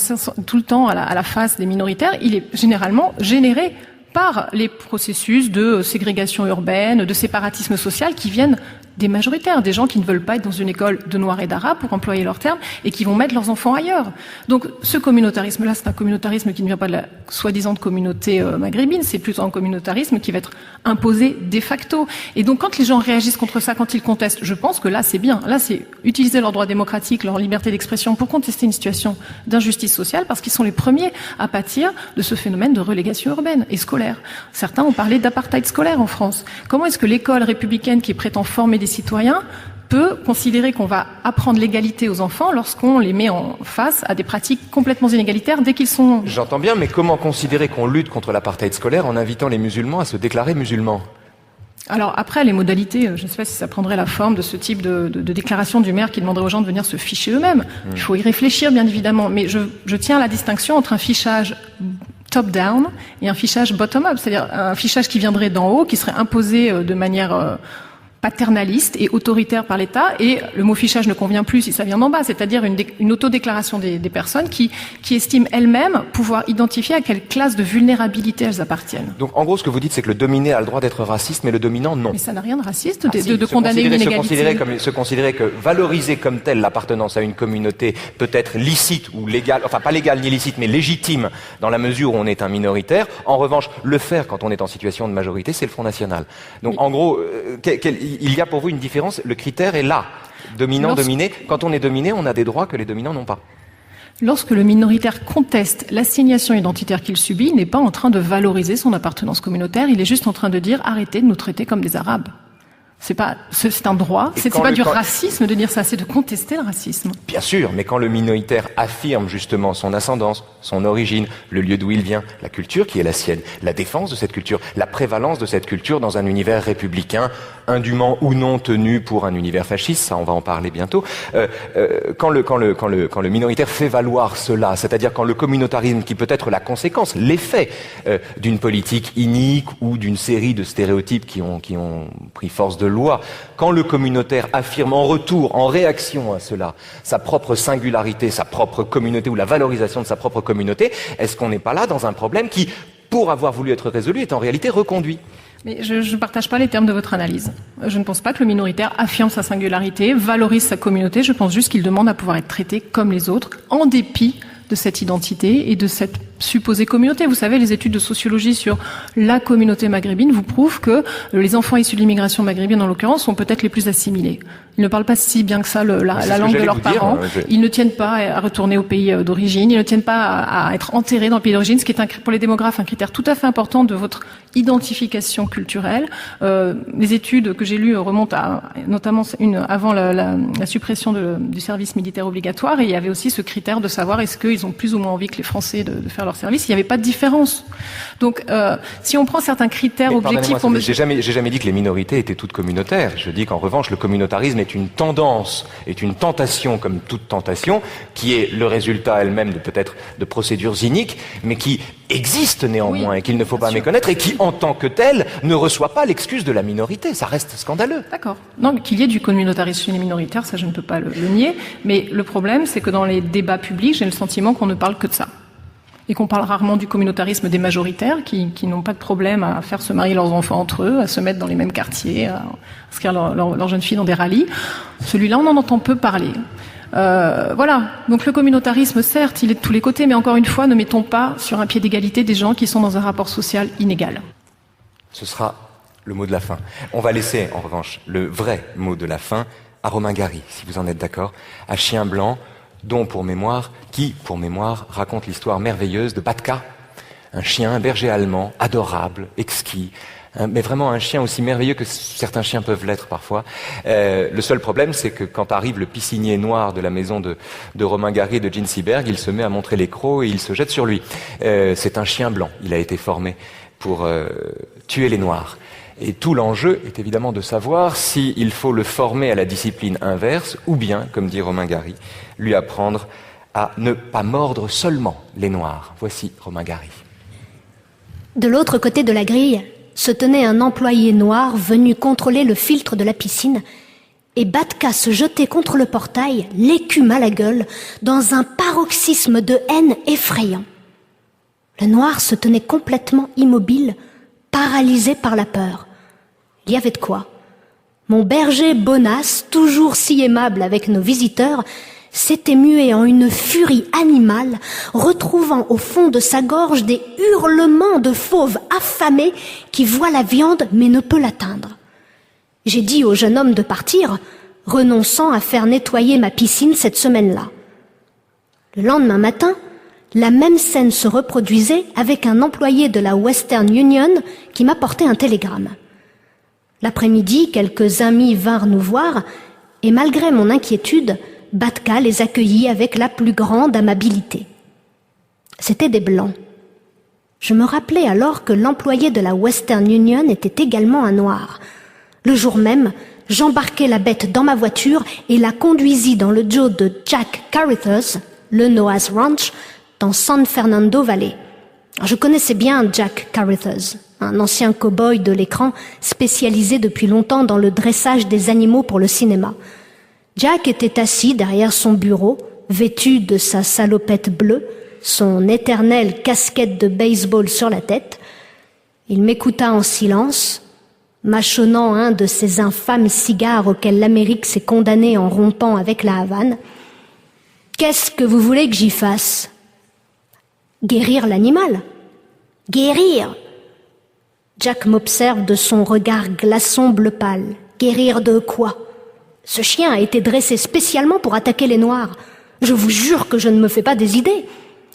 tout le temps à la face des minoritaires, il est généralement généré par les processus de ségrégation urbaine, de séparatisme social qui viennent des majoritaires, des gens qui ne veulent pas être dans une école de noirs et d'arabes, pour employer leurs termes, et qui vont mettre leurs enfants ailleurs. Donc ce communautarisme-là, c'est un communautarisme qui ne vient pas de la soi-disant communauté maghrébine, c'est plutôt un communautarisme qui va être imposé de facto. Et donc quand les gens réagissent contre ça, quand ils contestent, je pense que là c'est bien. Là c'est utiliser leurs droits démocratiques, leur liberté d'expression pour contester une situation d'injustice sociale, parce qu'ils sont les premiers à pâtir de ce phénomène de relégation urbaine et scolaire. Certains ont parlé d'apartheid scolaire en France. Comment est-ce que l'école républicaine qui prétend former des citoyens peut considérer qu'on va apprendre l'égalité aux enfants lorsqu'on les met en face à des pratiques complètement inégalitaires dès qu'ils sont... J'entends bien, mais comment considérer qu'on lutte contre l'apartheid scolaire en invitant les musulmans à se déclarer musulmans? Alors après, les modalités, je ne sais pas si ça prendrait la forme de ce type de déclaration du maire qui demanderait aux gens de venir se ficher eux-mêmes. Il faut y réfléchir, bien évidemment, mais je tiens à la distinction entre un fichage top-down et un fichage bottom-up, c'est-à-dire un fichage qui viendrait d'en haut, qui serait imposé de manière paternaliste et autoritaire par l'État, et le mot fichage ne convient plus si ça vient d'en bas, c'est-à-dire une autodéclaration des personnes qui estiment elles-mêmes pouvoir identifier à quelle classe de vulnérabilité elles appartiennent. Donc en gros, ce que vous dites, c'est que le dominé a le droit d'être raciste, mais le dominant, non. Mais ça n'a rien de raciste de condamner une inégalité. Se considérer que valoriser comme telle l'appartenance à une communauté peut être licite ou légale, enfin pas légale ni licite, mais légitime dans la mesure où on est un minoritaire. En revanche, le faire quand on est en situation de majorité, c'est le Front National. Donc en gros, il y a pour vous une différence, le critère est là. Dominant, dominé. Quand on est dominé, on a des droits que les dominants n'ont pas. Lorsque le minoritaire conteste l'assignation identitaire qu'il subit, il n'est pas en train de valoriser son appartenance communautaire, il est juste en train de dire arrêtez de nous traiter comme des Arabes. C'est un droit, c'est pas du racisme de dire ça, c'est de contester le racisme. Bien sûr, mais quand le minoritaire affirme justement son ascendance, son origine, le lieu d'où il vient, la culture qui est la sienne, la défense de cette culture, la prévalence de cette culture dans un univers républicain, indûment ou non tenu pour un univers fasciste, ça on va en parler bientôt, quand le minoritaire fait valoir cela, c'est-à-dire quand le communautarisme, qui peut être la conséquence, l'effet d'une politique inique ou d'une série de stéréotypes qui ont pris force de loi, quand le communautaire affirme en retour, en réaction à cela, sa propre singularité, sa propre communauté ou la valorisation de sa propre communauté, est-ce qu'on n'est pas là dans un problème qui, pour avoir voulu être résolu, est en réalité reconduit ? Mais je ne partage pas les termes de votre analyse. Je ne pense pas que le minoritaire affirme sa singularité, valorise sa communauté, je pense juste qu'il demande à pouvoir être traité comme les autres, en dépit de cette identité et de cette supposée communauté. Vous savez, les études de sociologie sur la communauté maghrébine vous prouvent que les enfants issus de l'immigration maghrébine, en l'occurrence, sont peut-être les plus assimilés. Ils ne parlent pas si bien que ça la langue de leurs parents. Ils ne tiennent pas à retourner au pays d'origine. Ils ne tiennent pas à être enterrés dans le pays d'origine, ce qui est pour les démographes un critère tout à fait important de votre identification culturelle. Les études que j'ai lues remontent à notamment une avant la suppression du service militaire obligatoire, et il y avait aussi ce critère de savoir est-ce qu'ils ont plus ou moins envie que les Français de faire leur service. Il n'y avait pas de différence. Donc, si on prend certains critères objectifs... J'ai jamais dit que les minorités étaient toutes communautaires. Je dis qu'en revanche, le communautarisme est une tendance, est une tentation, comme toute tentation, qui est le résultat elle-même de procédures iniques, mais qui existe néanmoins, et qu'il ne faut pas méconnaître, et qui, en tant que tel, ne reçoit pas l'excuse de la minorité. Ça reste scandaleux. D'accord. Non, qu'il y ait du communautarisme chez les minoritaires, ça je ne peux pas le nier, mais le problème, c'est que dans les débats publics, j'ai le sentiment qu'on ne parle que de ça. Et qu'on parle rarement du communautarisme des majoritaires qui n'ont pas de problème à faire se marier leurs enfants entre eux, à se mettre dans les mêmes quartiers, à inscrire leurs jeunes filles dans des rallyes. Celui-là, on en entend peu parler. Voilà. Donc le communautarisme, certes, il est de tous les côtés, mais encore une fois, ne mettons pas sur un pied d'égalité des gens qui sont dans un rapport social inégal. Ce sera le mot de la fin. On va laisser, en revanche, le vrai mot de la fin à Romain Gary, si vous en êtes d'accord, à Chien Blanc, qui, pour mémoire, raconte l'histoire merveilleuse de Batka, un chien, un berger allemand, adorable, exquis, mais vraiment un chien aussi merveilleux que certains chiens peuvent l'être parfois. Le seul problème, c'est que quand arrive le piscinier noir de la maison de Romain Gary et de Jean Seberg, il se met à montrer les crocs et il se jette sur lui. C'est un chien blanc, il a été formé pour tuer les noirs. Et tout l'enjeu est évidemment de savoir s'il faut le former à la discipline inverse ou bien, comme dit Romain Gary, lui apprendre à ne pas mordre seulement les noirs. Voici Romain Gary. De l'autre côté de la grille se tenait un employé noir venu contrôler le filtre de la piscine, et Batka se jetait contre le portail, l'écume à la gueule, dans un paroxysme de haine effrayant. Le noir se tenait complètement immobile, paralysé par la peur. Il y avait de quoi. Mon berger bonasse, toujours si aimable avec nos visiteurs, s'était mué en une furie animale, retrouvant au fond de sa gorge des hurlements de fauve affamé qui voit la viande mais ne peut l'atteindre. J'ai dit au jeune homme de partir, renonçant à faire nettoyer ma piscine cette semaine-là. Le lendemain matin, la même scène se reproduisait avec un employé de la Western Union qui m'apportait un télégramme. L'après-midi, quelques amis vinrent nous voir, et malgré mon inquiétude, Batka les accueillit avec la plus grande amabilité. C'étaient des Blancs. Je me rappelais alors que l'employé de la Western Union était également un Noir. Le jour même, j'embarquai la bête dans ma voiture et la conduisis dans le Joe de Jack Carruthers, le Noah's Ranch, dans San Fernando Valley. Je connaissais bien Jack Carruthers. un ancien cow-boy de l'écran spécialisé depuis longtemps dans le dressage des animaux pour le cinéma. Jack était assis derrière son bureau, vêtu de sa salopette bleue, son éternelle casquette de baseball sur la tête. Il m'écouta en silence, mâchonnant un de ces infâmes cigares auxquels l'Amérique s'est condamnée en rompant avec la Havane. « Qu'est-ce que vous voulez que j'y fasse ?»« Guérir l'animal. »« Guérir ?» Jack m'observe de son regard glaçon bleu pâle. « Guérir de quoi ? Ce chien a été dressé spécialement pour attaquer les Noirs. Je vous jure que je ne me fais pas des idées.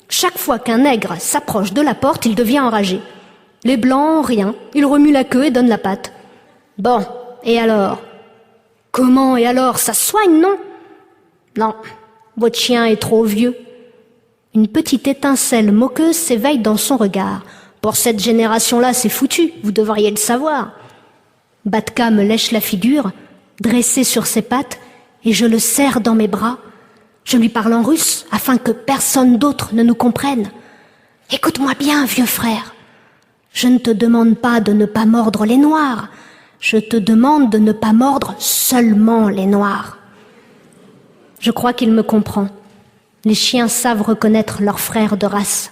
Chaque fois qu'un nègre s'approche de la porte, il devient enragé. Les Blancs, rien. Ils remuent la queue et donnent la patte. Bon, et alors ? Comment et alors ? Ça se soigne, non ? Non, votre chien est trop vieux. Une petite étincelle moqueuse s'éveille dans son regard. Pour cette génération-là, c'est foutu, vous devriez le savoir. Batka me lèche la figure, dressé sur ses pattes, et je le serre dans mes bras. Je lui parle en russe, afin que personne d'autre ne nous comprenne. Écoute-moi bien, vieux frère. Je ne te demande pas de ne pas mordre les Noirs. Je te demande de ne pas mordre seulement les Noirs. Je crois qu'il me comprend. Les chiens savent reconnaître leurs frères de race.